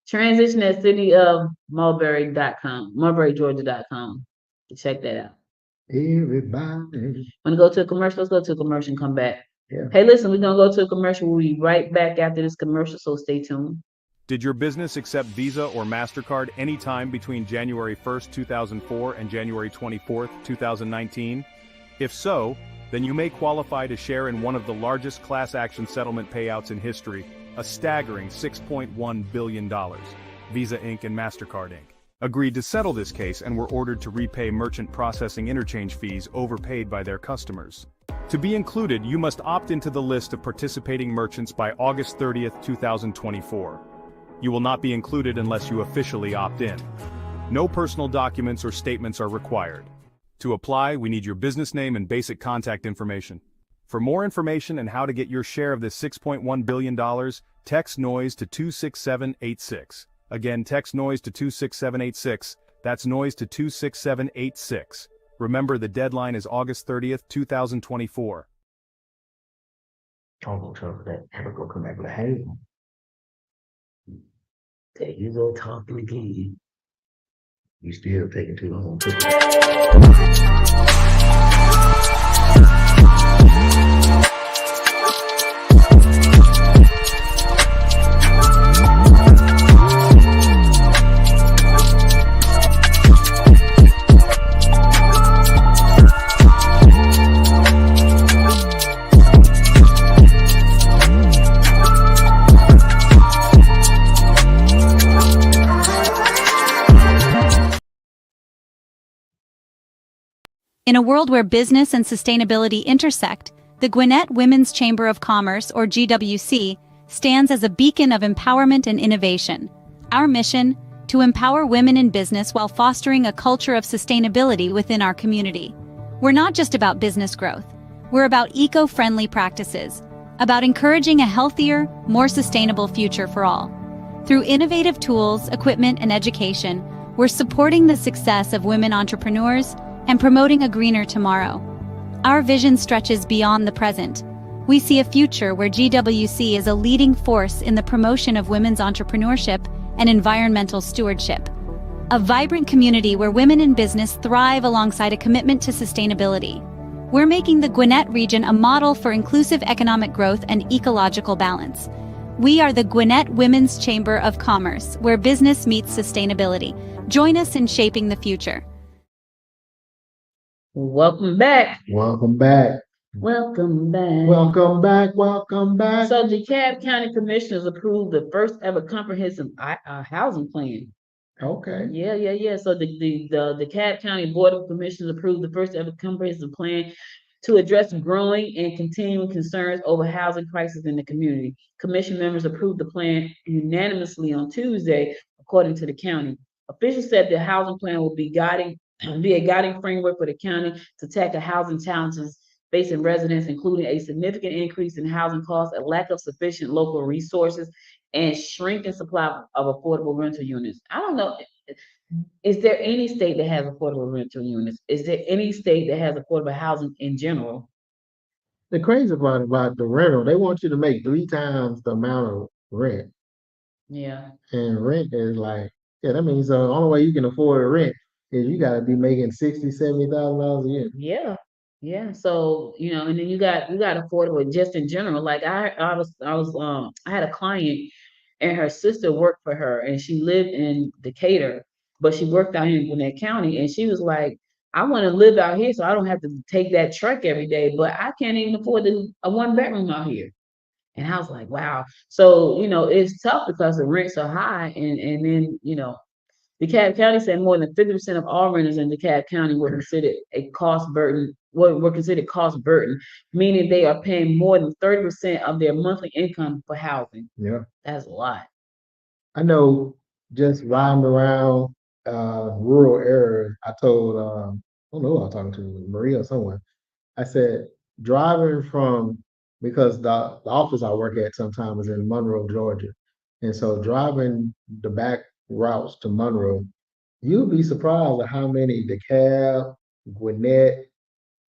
Transition at cityofmulberry.com, mulberrygeorgia.com. Check that out. Everybody. Want to go to a commercial? Let's go to a commercial and come back. Yeah. Hey, listen, we're going to go to a commercial. We'll be right back after this commercial, so stay tuned. Did your business accept Visa or MasterCard anytime between January 1st, 2004 and January 24th, 2019? If so, then you may qualify to share in one of the largest class action settlement payouts in history, a staggering $6.1 billion. Visa Inc. and MasterCard Inc. agreed to settle this case and were ordered to repay merchant processing interchange fees overpaid by their customers. To be included, you must opt into the list of participating merchants by August 30th, 2024. You will not be included unless you officially opt in. No personal documents or statements are required. To apply, we need your business name and basic contact information. For more information and how to get your share of this $6.1 billion, text NOISE to 26786. Again, text NOISE to 26786. That's NOISE to 26786. Remember, the deadline is August 30th, 2024. Talk to that. Have to go come back with a hey. There you go talking again. You still taking too long. In a world where business and sustainability intersect, the Gwinnett Women's Chamber of Commerce, or GWC, stands as a beacon of empowerment and innovation. Our mission: to empower women in business while fostering a culture of sustainability within our community. We're not just about business growth. We're about eco-friendly practices, about encouraging a healthier, more sustainable future for all. Through innovative tools, equipment, and education, we're supporting the success of women entrepreneurs and promoting a greener tomorrow. Our vision stretches beyond the present. We see a future where GWC is a leading force in the promotion of women's entrepreneurship and environmental stewardship. A vibrant community where women in business thrive alongside a commitment to sustainability. We're making the Gwinnett region a model for inclusive economic growth and ecological balance. We are the Gwinnett Women's Chamber of Commerce, where business meets sustainability. Join us in shaping the future. Welcome back. Welcome back. Welcome back. Welcome back. Welcome back. So the DeKalb County Commissioners approved the first ever comprehensive housing plan. Okay. Yeah. So the DeKalb County Board of Commissioners approved the first ever comprehensive plan to address growing and continuing concerns over housing crisis in the community. Commission members approved the plan unanimously on Tuesday, according to the county. Officials said the housing plan will be a guiding framework for the county to tackle housing challenges facing residents, including a significant increase in housing costs, a lack of sufficient local resources, and shrinking supply of affordable rental units. I don't know. Is there any state that has affordable rental units? Is there any state that has affordable housing in general? The crazy part about the rental, they want you to make 3 times the amount of rent. Yeah. And rent is like Yeah, that means the only way you can afford a rent is you got to be making $60,000, $70,000 a year. Yeah. Yeah. So, and then you got affordable just in general. Like I had a client and her sister worked for her and she lived in Decatur, but she worked out here in Gwinnett County and she was like, I want to live out here so I don't have to take that truck every day, but I can't even afford a one bedroom out here. And I was like, wow. So, it's tough because the rents are high and then, DeKalb County said more than 50% of all renters in DeKalb County were considered cost burden, meaning they are paying more than 30% of their monthly income for housing. Yeah. That's a lot. I know just riding around rural areas, I told I don't know who I was talking to, Maria or someone. I said driving from because the office I work at sometimes is in Monroe, Georgia. And so driving the back routes to Monroe, you'll be surprised at how many DeKalb, Gwinnett,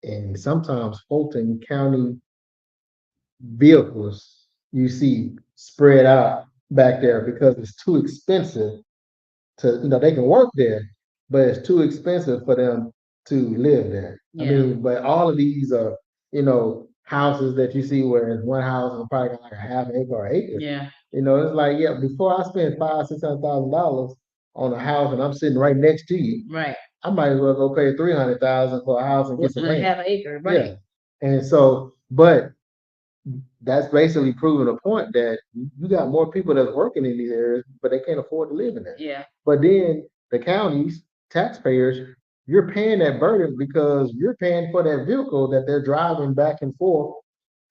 and sometimes Fulton County vehicles you see spread out back there because it's too expensive to, they can work there, but it's too expensive for them to live there. I Yeah. mean, but all of these are, houses that you see where it's one house and probably got like a half acre or acre. Yeah. It's like, yeah, before I spend $500,000, $600,000 on a house and I'm sitting right next to you, Right. I might as well go pay 300,000 for a house and get some And a land. half an acre. Right. Yeah. And so, but that's basically proving a point that you got more people that's working in these areas, but they can't afford to live in there. Yeah. But then the counties, taxpayers, you're paying that burden because you're paying for that vehicle that they're driving back and forth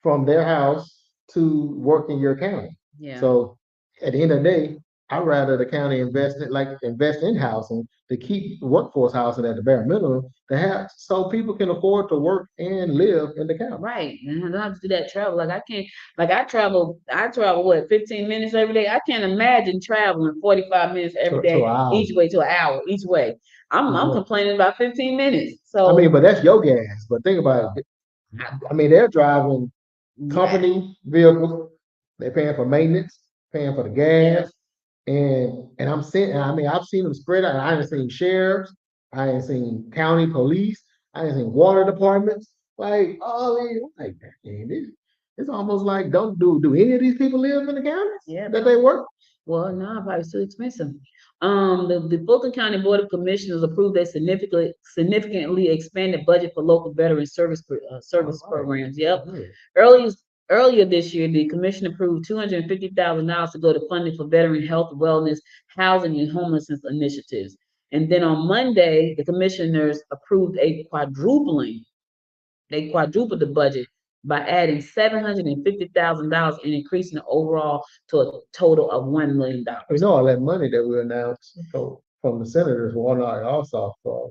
from their house to work in your county. Yeah. So at the end of the day, I'd rather the county invest in housing to keep workforce housing at the bare minimum to have so people can afford to work and live in the county. Right. And I don't have to do that travel. Like I can't like I travel what, 15 minutes every day. I can't imagine traveling 45 minutes every day each way to an hour each way. I'm complaining about 15 minutes. So I mean, but that's your gas. But think about it. I mean, they're driving company vehicles. They're paying for maintenance, paying for the gas, and I'm seeing. I mean, I've seen them spread out. I haven't seen sheriffs. I ain't seen county police. I ain't seen water departments. Like all these, like man, it's almost like don't do any of these people live in the counties that they work? Well, no, probably too expensive. The Fulton County Board of Commissioners approved a significantly expanded budget for local veteran service programs. Yep. Earlier earlier this year, the commission approved $250,000 to go to funding for veteran health, wellness, housing, and homelessness initiatives. And then on Monday, the commissioners approved they quadrupled the budget by adding $750,000 and increasing the overall to a total of $1 million. All that money that we announced from the senators won also for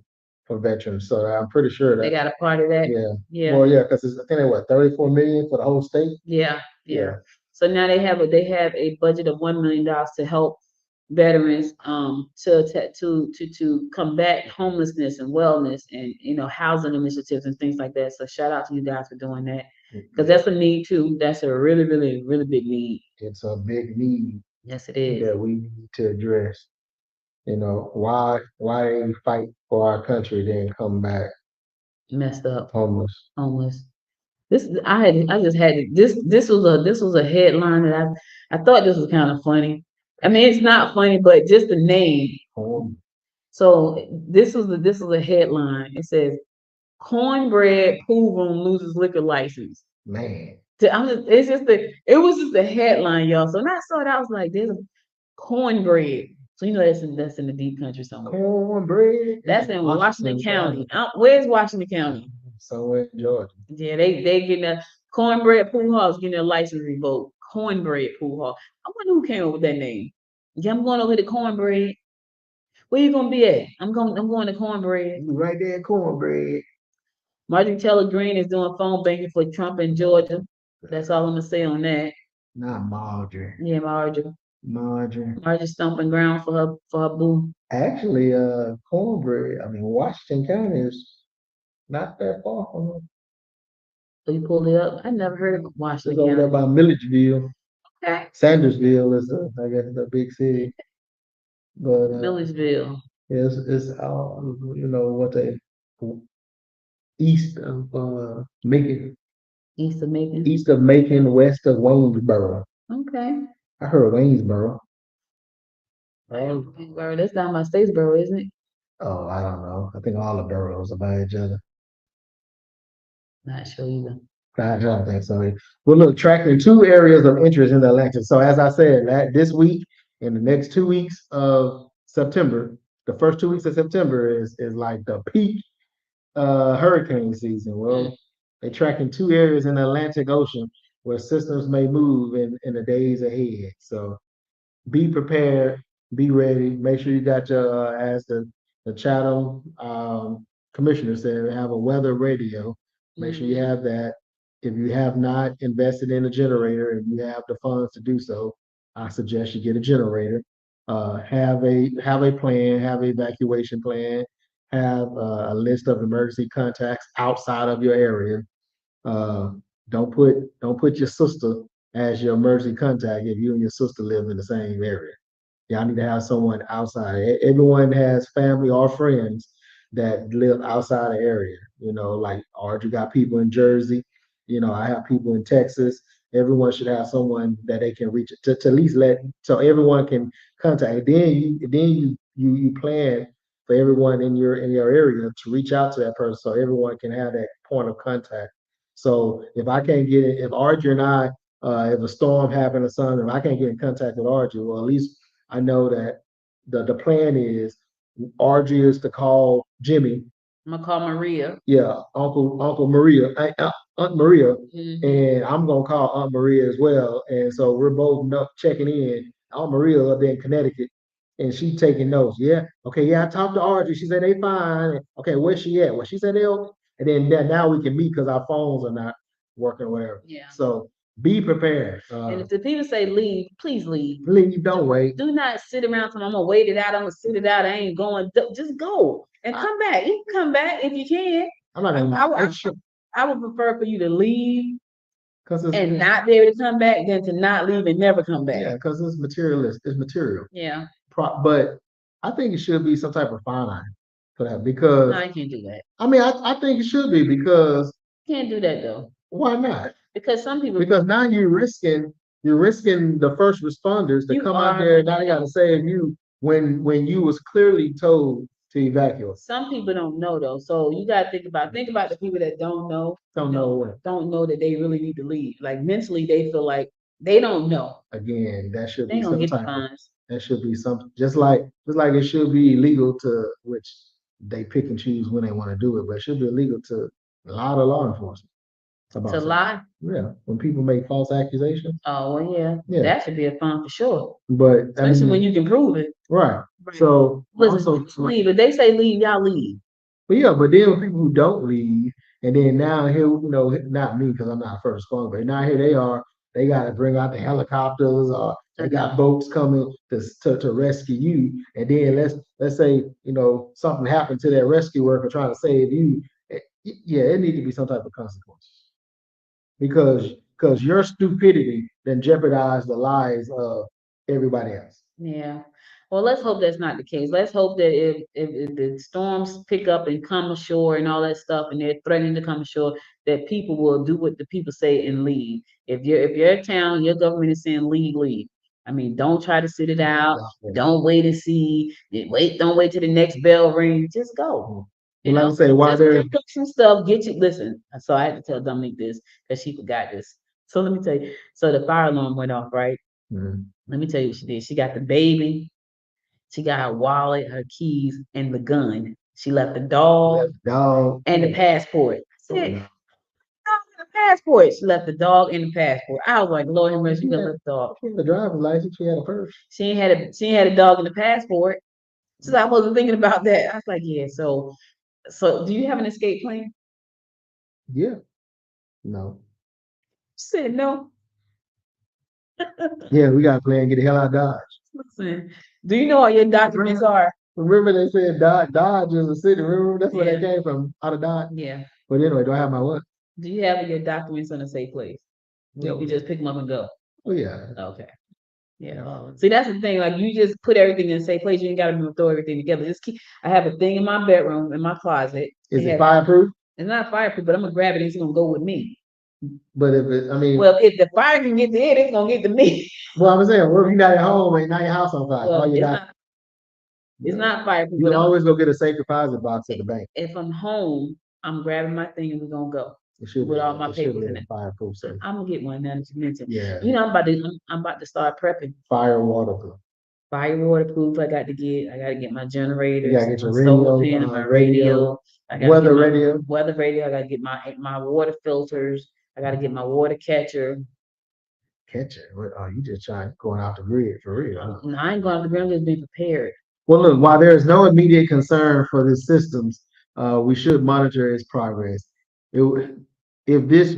veterans. So I'm pretty sure that They got a part of that. Yeah. Well, yeah, because I think they what 34 million for the whole state. Yeah. So now they have a budget of $1 million to help veterans to combat homelessness and wellness and housing initiatives and things like that. So shout out to you guys for doing that because that's a need too. That's a really really really big need. It's a big need. Yes, it is. That we need to address. Why they fight for our country then come back messed up homeless. This was a headline that I thought this was kind of funny. I mean, it's not funny, but just the name. So this was a headline. It says, "Cornbread pool room loses liquor license." Man, it was just a headline, y'all. So when I saw it, I was like, "There's a cornbread." So that's in the deep country somewhere. Cornbread. That's in Washington County. Where's Washington County? Somewhere in Georgia. Yeah, they getting a cornbread pool halls getting their license revoked. Cornbread pool hall. I wonder who came up with that name. Yeah, I'm going over to cornbread. Where you gonna be at? I'm going to cornbread. You right there, cornbread. Marjorie Taylor Greene is doing phone banking for Trump in Georgia. That's all I'm gonna say on that. Not Marjorie. Yeah, Marjorie. Marjorie stomping ground for her boo. Actually, cornbread. I mean, Washington County is not that far from them. So you pulled it up. I never heard of Washington County. It's over there by Milledgeville. Okay. Sandersville is, I guess, the big city. But Milledgeville, it's what they east of Macon, east of Macon. east of Macon, west of Waynesboro. Okay. I heard Waynesboro. Waynesboro, that's down by Statesboro, isn't it? Oh, I don't know. I think all the boroughs are by each other. Not sure either. I don't think so. Well, look, tracking two areas of interest in the election. So as I said, this week and the next 2 weeks of September, the first 2 weeks of September is like the peak hurricane season. Well, they're tracking two areas in the Atlantic Ocean where systems may move in the days ahead. So be prepared, be ready. Make sure you got your, as the Chatham commissioner said, have a weather radio. Make sure you have that. If you have not invested in a generator and you have the funds to do so, I suggest you get a generator. Have a plan, have an evacuation plan, have a list of emergency contacts outside of your area. Uh, don't put your sister as your emergency contact if you and your sister live in the same area. Y'all need to have someone outside. Everyone has family or friends that live outside the area. Like Audrey got people in Jersey. I have people in Texas. Everyone should have someone that they can reach to at least so everyone can contact. Then you plan for everyone in your area to reach out to that person so everyone can have that point of contact. So if I can't get it, if Audrey and I, if a storm happened or something, if I can't get in contact with Audrey, well, at least I know that the plan is Audrey is to call Jimmy. I'm gonna call Maria. Yeah, Uncle Maria, Aunt Maria, and I'm gonna call Aunt Maria as well. And so we're both checking in. Aunt Maria up there in Connecticut, and she taking notes. Yeah, okay, yeah. I talked to Audrey. She said they fine. Okay, where's she at? Well, she said they okay. And then now we can meet because our phones are not working or whatever. Yeah. So be prepared. And if the people say leave, please leave. Leave. Don't wait. Do not sit around saying I'm gonna wait it out. I'm gonna sit it out. I ain't going. Just go and come back. You can come back if you can. I'm not gonna. I would prefer for you to leave and not be able to come back than to not leave and never come back. Yeah, because it's materialist. It's material. Yeah. But I think it should be some type of fine for that because no, I can't do that. I mean, I think it should be because can't do that though. Why not? Because some people now you're risking the first responders to come out there. Now they got to save you when you was clearly told to evacuate. Some people don't know though, so you got to think about the people that don't know. Don't know that they really need to leave. Like mentally, they feel like they don't know. Again, that should they be don't some get type fines. That should be some just like it should be illegal to which they pick and choose when they want to do it, but it should be illegal to a lot of law enforcement. To lie? Yeah, when people make false accusations. Oh well, yeah, that should be a fine for sure. But especially when you can prove it. Right. So listen, leave. If they say leave, y'all leave. But yeah, but then with people who don't leave, and then now here, not me because I'm not first responder, but now here they are. They got to bring out the helicopters, or they got boats coming to rescue you. And then let's say something happened to that rescue worker trying to save you. Yeah, it needs to be some type of consequence because your stupidity then jeopardized the lives of everybody else. Yeah. Well, let's hope that's not the case. Let's hope that if the storms pick up and come ashore and all that stuff, and they're threatening to come ashore, that people will do what the people say and leave. If your town, your government is saying leave. I mean, don't try to sit it out. Don't wait and see. Don't wait till the next bell rings. Just go. You know, say why there cook some stuff. Listen. So I had to tell Dominique this because she forgot this. So let me tell you. So the fire alarm went off, right? Mm-hmm. Let me tell you what she did. She got the baby. She got her wallet, her keys, and the gun. She left the dog and the passport. The passport. She left the dog and the passport. I was like, Lord have mercy, she left the dog. She had a driver's license. She had a purse. She ain't had a dog and a passport. So I wasn't thinking about that. I was like, yeah. So do you have an escape plan? Yeah. No. She said no. Yeah, we got a plan. Get the hell out of Dodge. Listen, do you know what your documents are? Remember they said Dodge is a city. Remember that's where they came from, out of Dodge. Yeah. But anyway, do I have my what? Do you have your documents in a safe place? Yeah. You can just pick them up and go. Oh yeah. Okay. Yeah. See, that's the thing. Like you just put everything in a safe place. You ain't got to throw everything together. Just keep. I have a thing in my bedroom, in my closet. Is it fireproof? It's not fireproof, but I'm gonna grab it. It's gonna go with me. But if it, I mean, well, if the fire can get to it, it's gonna get to me. Well, I'm saying, what if you're not at home and not your house on fire? Well, it's not fireproof. You can always go get a safe deposit box at the bank. If I'm home, I'm grabbing my thing and we're gonna go. With all my papers in it. Fireproof safe. I'm gonna get one now that you mentioned. Yeah. You know, I'm about to start prepping. Fire waterproof. Fire waterproof. I gotta get my generators. You gotta get your radio, my radio. Weather radio. Weather radio. I gotta get my water filters. I gotta get my water catcher. What are you just going off the grid for real? Huh? No, I ain't going off the grid. I'm just being prepared. Well, look, while there is no immediate concern for the systems, we should monitor its progress. If this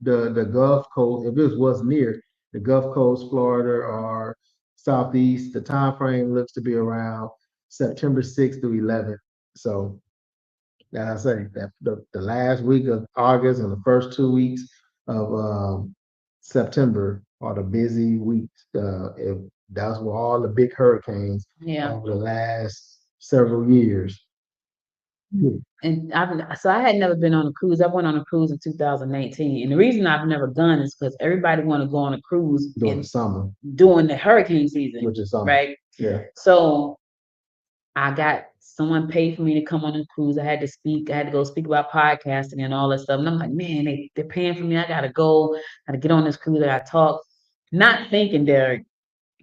the Gulf Coast, if this was near the Gulf Coast, Florida, or Southeast, the time frame looks to be around September 6th through 11th. So, as I say, that the last week of August and the first 2 weeks of September are the busy weeks. If that's where all the big hurricanes over the last several years. And I had never been on a cruise. I went on a cruise in 2019, and the reason I've never gone is because everybody want to go on a cruise during the summer, during the hurricane season, which is summer, right? Yeah. So I got someone paid for me to come on a cruise. I had to speak. I had to go speak about podcasting and all that stuff. And I'm like, man, they're paying for me. I gotta go. I gotta get on this cruise. I gotta talk. Not thinking, Derek.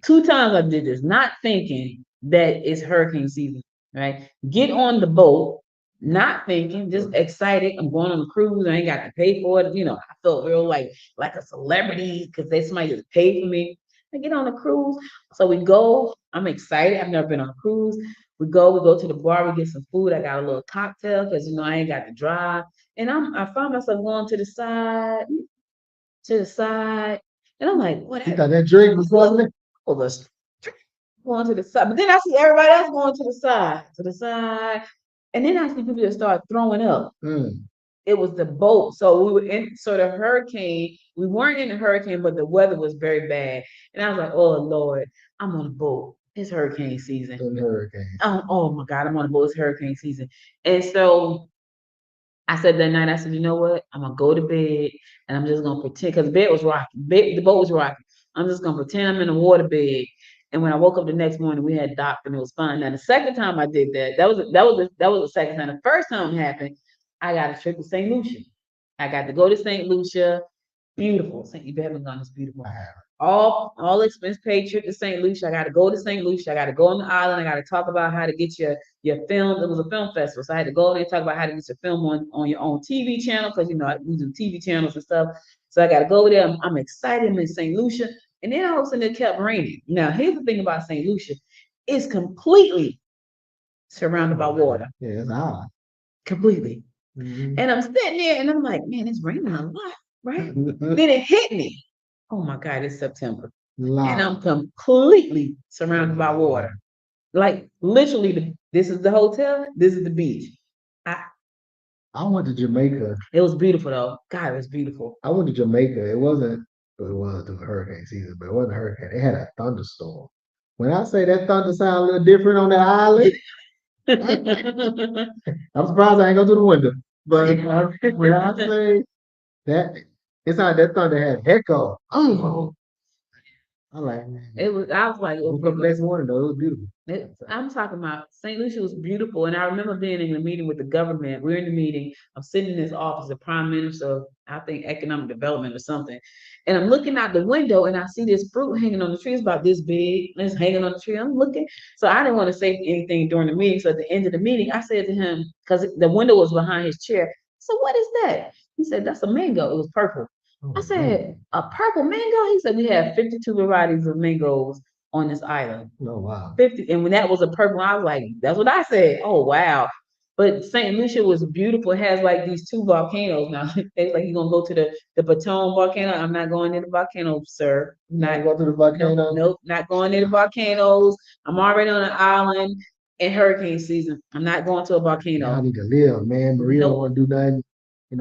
2 times I did this, not thinking that it's hurricane season. Right? Get on the boat. Not thinking, just excited. I'm going on a cruise. I ain't got to pay for it. You know, I felt real like a celebrity because somebody just paid for me. I get on a cruise. So we go. I'm excited. I've never been on a cruise. We go to the bar, we get some food. I got a little cocktail because I ain't got to drive. And I found myself going to the side. And I'm like, what? You thought that drink was wasn't it? Oh, let's going to the side. But then I see everybody else going to the side. And then I see people that start throwing up. It was the boat. So we were in sort of hurricane. We weren't in a hurricane, but the weather was very bad. And I was like, oh, Lord, I'm on a boat. It's hurricane season. Oh my God, I'm on a boat. It's hurricane season. And so I said that night, I said, you know what? I'm going to go to bed and I'm just going to pretend, because the bed was rocking. The boat was rocking. I'm just going to pretend I'm in a water bed. And when I woke up the next morning, we had docked and it was fine. Now, the second time I did that, that was the second time. The first time it happened, I got a trip to St. Lucia. I got to go to St. Lucia. Beautiful. You haven't gone. It's beautiful. I have. All expense paid trip to St. Lucia. I got to go to St. Lucia. I got to go on the island. I got to talk about how to get your film. It was a film festival, so I had to go there and talk about how to get your film on your own TV channel, because we do TV channels and stuff. So I got to go over there. I'm excited. I'm in St. Lucia, and then all of a sudden it kept raining. Now here's the thing about St. Lucia: it's completely surrounded by water. Yeah, it's odd. Completely. And I'm sitting there, and I'm like, man, it's raining a lot, right? Then it hit me. Oh my God, it's September. And I'm completely surrounded by water. Like literally, this is the hotel, this is the beach. I went to Jamaica. It was beautiful though. God, it was beautiful. I went to Jamaica. It was the hurricane season, but it wasn't a hurricane. They had a thunderstorm. When I say that thunder sound a little different on that island, I'm surprised I ain't go through the window. But when I say that, it's not that thunder had echo. Oh, I'm like, man. I was like, woke up next morning though. It was beautiful. I'm talking about St. Lucia was beautiful, and I remember being in a meeting with the government. We're in the meeting. I'm sitting in this office, the Prime Minister of, I think, Economic Development or something, and I'm looking out the window, and I see this fruit hanging on the tree. It's about this big. And it's hanging on the tree. I'm looking, so I didn't want to say anything during the meeting. So at the end of the meeting, I said to him, because the window was behind his chair. So what is that? He said, that's a mango. It was purple. I said, a purple mango? He said, we have 52 varieties of mangoes on this island. Oh, wow. 50. And when that was a purple, I was like, that's what I said. Oh, wow. But St. Lucia was beautiful. It has like these 2 volcanoes now. It's like, you're going to go to the Baton volcano. I'm not going near the volcano, sir. Not going to the volcano? Nope, not going near the volcanoes. I'm already on an island in hurricane season. I'm not going to a volcano. I need to live, man. Maria don't want to do nothing.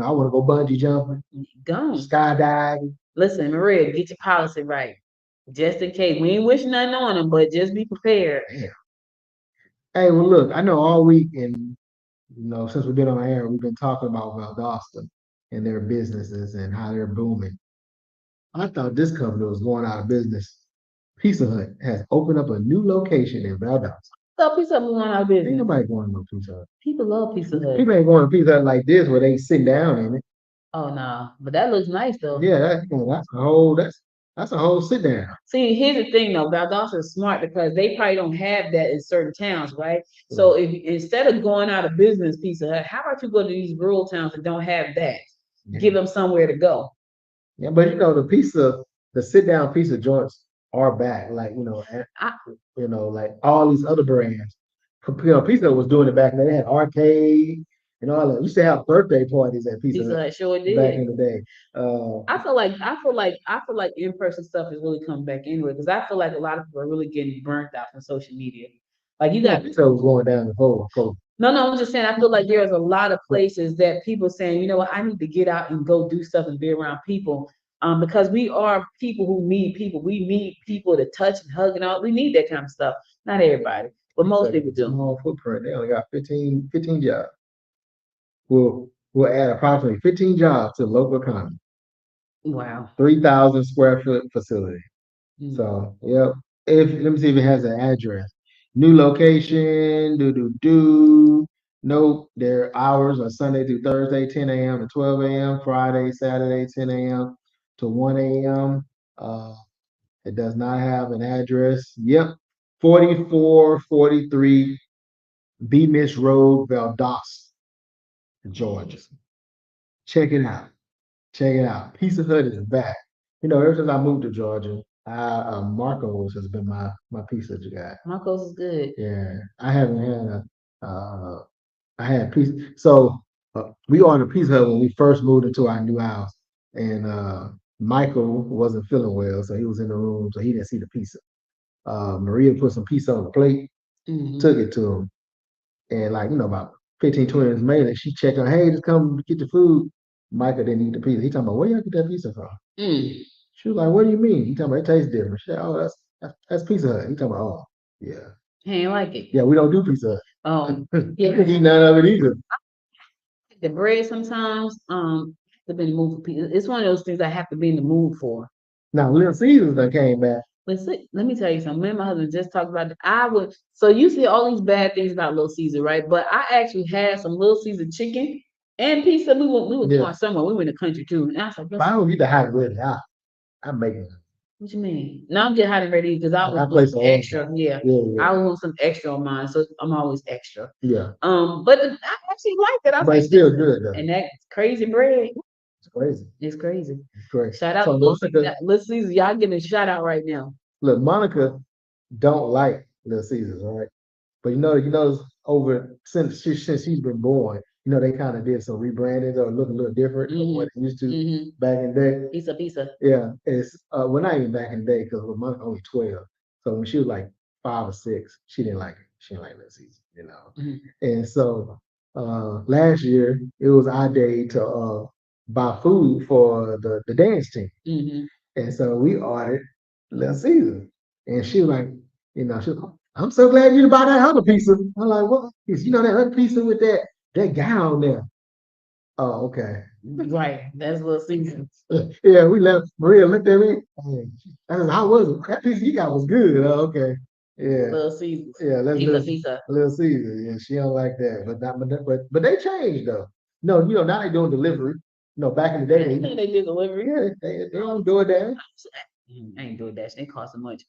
I want to go bungee jumping. Go. Skydiving. Listen, Maria, get your policy right. just in case. We ain't wishing nothing on them, but just be prepared. Damn. Hey, well, look, I know all week, and since we've been on air, we've been talking about Valdosta and their businesses and how they're booming. I thought this company was going out of business. Pizza Hut has opened up a new location in Valdosta. So Pizza Hut going out of Ain't business. nobody going to no Pizza Hut. People love Pizza Hut. People ain't going to Pizza Hut like this where they sit down in it. Oh no, but that looks nice though. Yeah, that's a whole sit down. See, here's the thing though, Valdosta is smart because they probably don't have that in certain towns, right? So if instead of going out of business, Pizza Hut, how about you go to these rural towns that don't have that? Yeah. Give them somewhere to go. Yeah, but the sit down pizza joints are back. Like like all these other brands. Pizza Hut was doing it back then. They had arcade and all that. We used to have birthday parties at Pizza Pizza Hut Hut sure back did. in the day. I feel like in-person stuff is really coming back anyway because I feel like a lot of people are really getting burnt out from social media. Like you got Pizza Hut was going down the hole. no, I'm just saying I feel like there's a lot of places that people saying, you know what, I need to get out and go do stuff and be around people. Because we are people who need people. We need people to touch and hug and all. We need that kind of stuff. Not everybody, but most people do. Small footprint. They only got 15 jobs. We'll add approximately 15 jobs to the local economy. Wow. 3,000 square foot facility. Mm. So, yep. Let me see if it has an address. New location, do. Nope. Their hours are Sunday through Thursday, 10 a.m. to 12 a.m. Friday, Saturday, 10 a.m. to 1 a.m. It does not have an address. Yep. 4443 Bemis Road, Valdosta, Georgia. Check it out. Check it out. Pizza Hut is back. Ever since I moved to Georgia, Marco's has been my pizza guy. Marco's is good. Yeah, I haven't had I had pizza. So we ordered Pizza Hut when we first moved into our new house, and Michael wasn't feeling well, so he was in the room, so he didn't see the pizza. Maria put some pizza on the plate, took it to him, and about 15, 20 minutes later, she checked on, hey, just come get the food. Michael didn't eat the pizza. He talking about, where y'all get that pizza from? She was like, what do you mean? He talking about, it tastes different. She said, oh, that's Pizza Hut. He talking about, oh, yeah. He ain't like it. Yeah, we don't do Pizza Hut. Yeah. Eat none of it either. The bread sometimes, have been moved for pizza. It's one of those things I have to be in the mood for. Now, Little Caesars done came back. Let me tell you something. Me and my husband just talked about it. So you see all these bad things about Little Caesar, right? But I actually had some Little Caesar chicken and pizza. We were going somewhere. We were in the country too. And I was like, but I don't get the hot ready. I'm making it. What you mean? No, I'm getting hot and ready because I was place extra. Yeah. I want some extra on mine, so I'm always extra. Yeah. But I actually liked it. But it's still good though. And that crazy bread. It's crazy. It's crazy. It's crazy. Shout out to Little Caesar. Y'all getting a shout out right now. Look, Monica don't like Little Caesars, all right? But over since she's been born, they kind of did some rebranding or look a little different than what it used to back in the day. Pizza. Yeah, it's not even back in the day because Monica only 12. So when she was like 5 or 6, she didn't like it. She didn't like Little Caesars, And so last year it was our day to buy food for the dance team. And so we ordered Little Caesars. And she was like, she was like, I'm so glad you didn't buy that other pizza. I'm like, what? That other pizza with that guy on there. Oh, okay. Right. That's Little Caesars. Yeah, we left. Maria looked at me. I said, how was it? That pizza you got was good. Oh, okay. Yeah. Little Caesars. Yeah, pizza. Little Caesars. Yeah, she don't like that. But they changed though. No, now they doing delivery. Back in the day they did delivery. Yeah, they don't do it there. I ain't doing that. They cost so much.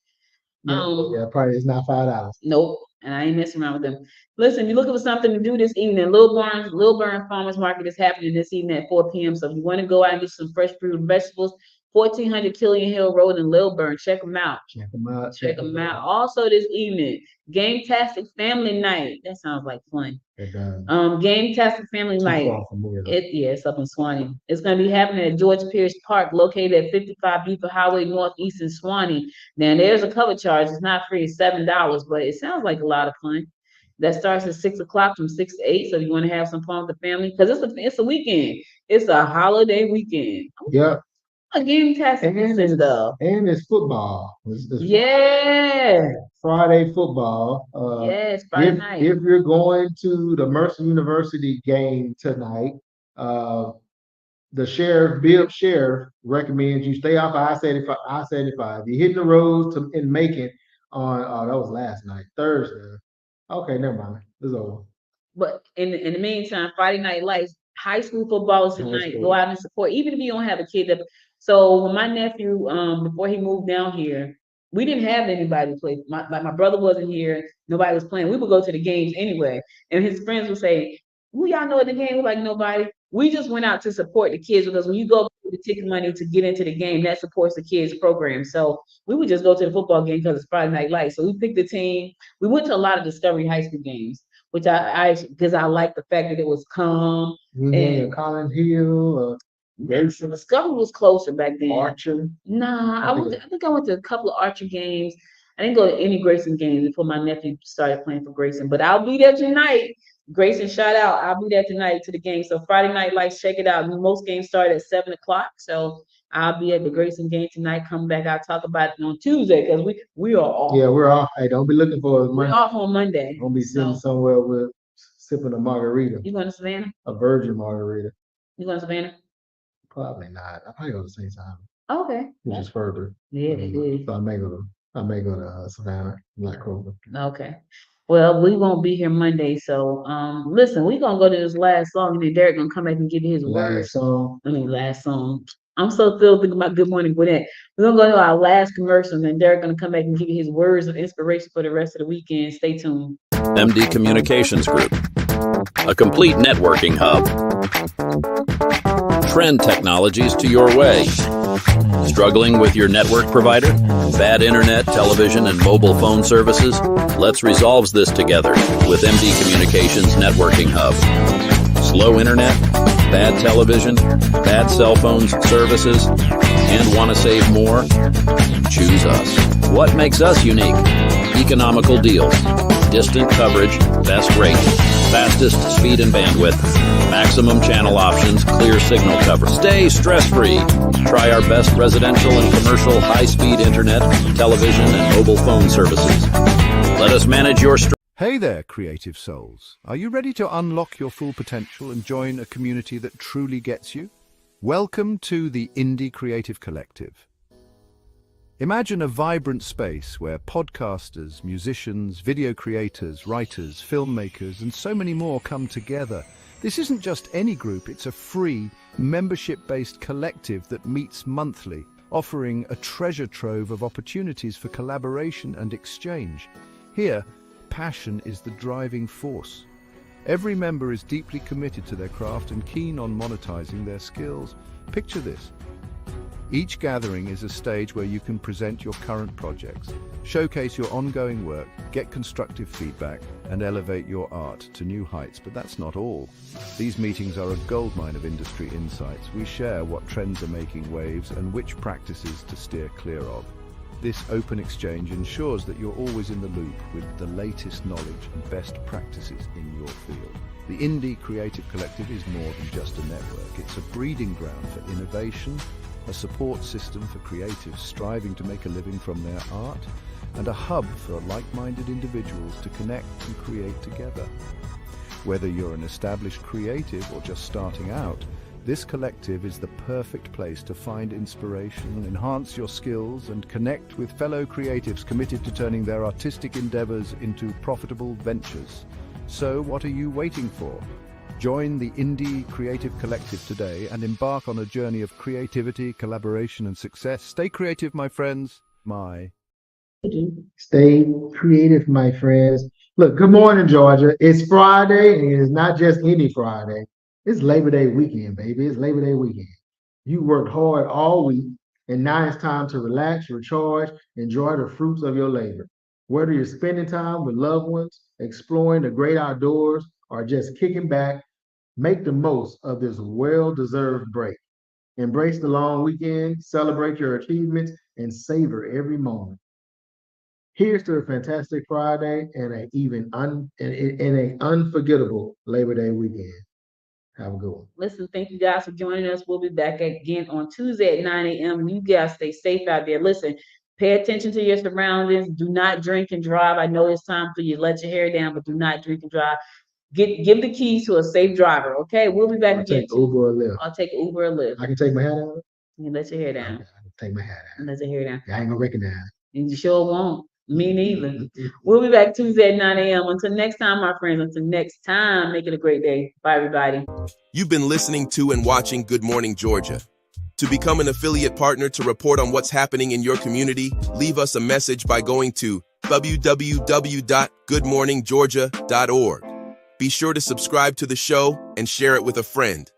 Probably it's not $5. Nope. And I ain't messing around with them. Listen, you're looking for something to do this evening. Little Burn Farmers Market is happening this evening at 4 p.m. So if you want to go out and get some fresh fruit and vegetables, 1400 Killian Hill Road in Lilburn. Check them out. Check them out. Also this evening, Game-tastic Family Night. That sounds like fun. It does. Game-tastic Family Night. It's up in Swanee. It's going to be happening at George Pierce Park, located at 55 Beaufort Highway Northeast in Swanee. Now there's a cover charge. It's not free. It's $7, but it sounds like a lot of fun. That starts at 6 o'clock from 6 to 8. So if you want to have some fun with the family, because it's a weekend. It's a holiday weekend. Yeah. Give him testing and stuff. And it's football. Yeah. Friday football. Yes, Friday night. If you're going to the Mercer University game tonight, the Bibb Sheriff recommends you stay off I-75. I-75. You're hitting the roads in Macon on, that was last night, Thursday. Okay, never mind. It's over. But in the meantime, Friday Night Lights, high school football is tonight. Go out and support, even if you don't have a kid. So when my nephew, before he moved down here, we didn't have anybody to play. My brother wasn't here. Nobody was playing. We would go to the games anyway. And his friends would say, "Who y'all know at the game?" We're like, nobody. We just went out to support the kids because when you go with the ticket money to get into the game, that supports the kids program. So we would just go to the football game because it's Friday Night Lights. So we picked the team. We went to a lot of Discovery High School games, which because I like the fact that it was calm. And Collins Hill, Discovery was closer back then. Archer. Nah, I think I went to a couple of Archer games. I didn't go to any Grayson games before my nephew started playing for Grayson, but I'll be there tonight. Grayson, shout out. I'll be there tonight to the game. So Friday Night Lights, check it out. Most games start at 7:00. So I'll be at the Grayson game tonight. Come back. I'll talk about it on Tuesday because we are off. Yeah, we're off. Hey, don't be looking for us. We're off on Monday. Don't be sitting somewhere with sipping a margarita. You going to Savannah? A virgin margarita. You going to Savannah? Probably not. I probably go to St. Simon. Okay. Which is further. Yeah, it is. So I may go to Savannah, not Kroger. Okay. Well, we won't be here Monday, so listen, we're gonna go to this last song and then Derek gonna come back and give you his words. Last song. I'm so thrilled thinking about Good Morning Gwinnett. We're gonna go to our last commercial and then Derek gonna come back and give you his words of inspiration for the rest of the weekend. Stay tuned. MD Communications Group, a complete networking hub. Trend technologies to your way. Struggling with your network provider? Bad internet, television, and mobile phone services? Let's resolve this together with MD Communications Networking Hub. Slow internet, bad television, bad cell phones services, and want to save more? Choose us. What makes us unique? Economical deals, distant coverage, best rate, fastest speed and bandwidth, maximum channel options, clear signal cover. Stay stress-free. Try our best residential and commercial high-speed internet, television, and mobile phone services. Let us manage your Hey there, creative souls. Are you ready to unlock your full potential and join a community that truly gets you? Welcome to the Indie Creative Collective. Imagine a vibrant space where podcasters, musicians, video creators, writers, filmmakers, and so many more come together. This isn't just any group, it's a free, membership-based collective that meets monthly, offering a treasure trove of opportunities for collaboration and exchange. Here, passion is the driving force. Every member is deeply committed to their craft and keen on monetizing their skills. Picture this. Each gathering is a stage where you can present your current projects, showcase your ongoing work, get constructive feedback, and elevate your art to new heights. But that's not all. These meetings are a goldmine of industry insights. We share what trends are making waves and which practices to steer clear of. This open exchange ensures that you're always in the loop with the latest knowledge and best practices in your field. The Indie Creative Collective is more than just a network. It's a breeding ground for innovation, a support system for creatives striving to make a living from their art, and a hub for like-minded individuals to connect and create together. Whether you're an established creative or just starting out, this collective is the perfect place to find inspiration, enhance your skills, and connect with fellow creatives committed to turning their artistic endeavors into profitable ventures. So what are you waiting for? Join the Indie Creative Collective today and embark on a journey of creativity, collaboration, and success. Stay creative, my friends. Stay creative, my friends. Look, good morning, Georgia. It's Friday, and it's not just any Friday. It's Labor Day weekend, baby. It's Labor Day weekend. You worked hard all week, and now it's time to relax, recharge, enjoy the fruits of your labor. Whether you're spending time with loved ones, exploring the great outdoors, or just kicking back, make the most of this well-deserved break. Embrace the long weekend, celebrate your achievements, and savor every moment. Here's to a fantastic Friday and an unforgettable Labor Day weekend. Have a good one. Listen, thank you guys for joining us. We'll be back again on Tuesday at 9 a.m. You guys stay safe out there. Listen, pay attention to your surroundings. Do not drink and drive. I know it's time for you to let your hair down, but do not drink and drive. Give the keys to a safe driver. Okay, we'll be back I'll again. take Uber or Lyft. I'll take Uber or Lyft. I can take my hat out. You let your hair down. Okay, I can take my hat out. Let your hair down. I ain't gonna recognize. And you sure won't. Me neither. We'll be back Tuesday at 9 a.m. Until next time, my friends. Until next time, make it a great day. Bye, everybody. You've been listening to and watching Good Morning Georgia. To become an affiliate partner to report on what's happening in your community, leave us a message by going to www.goodmorninggeorgia.org. Be sure to subscribe to the show and share it with a friend.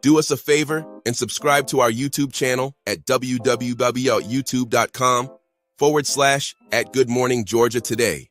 Do us a favor and subscribe to our YouTube channel at www.youtube.com/@Good Morning Georgia today.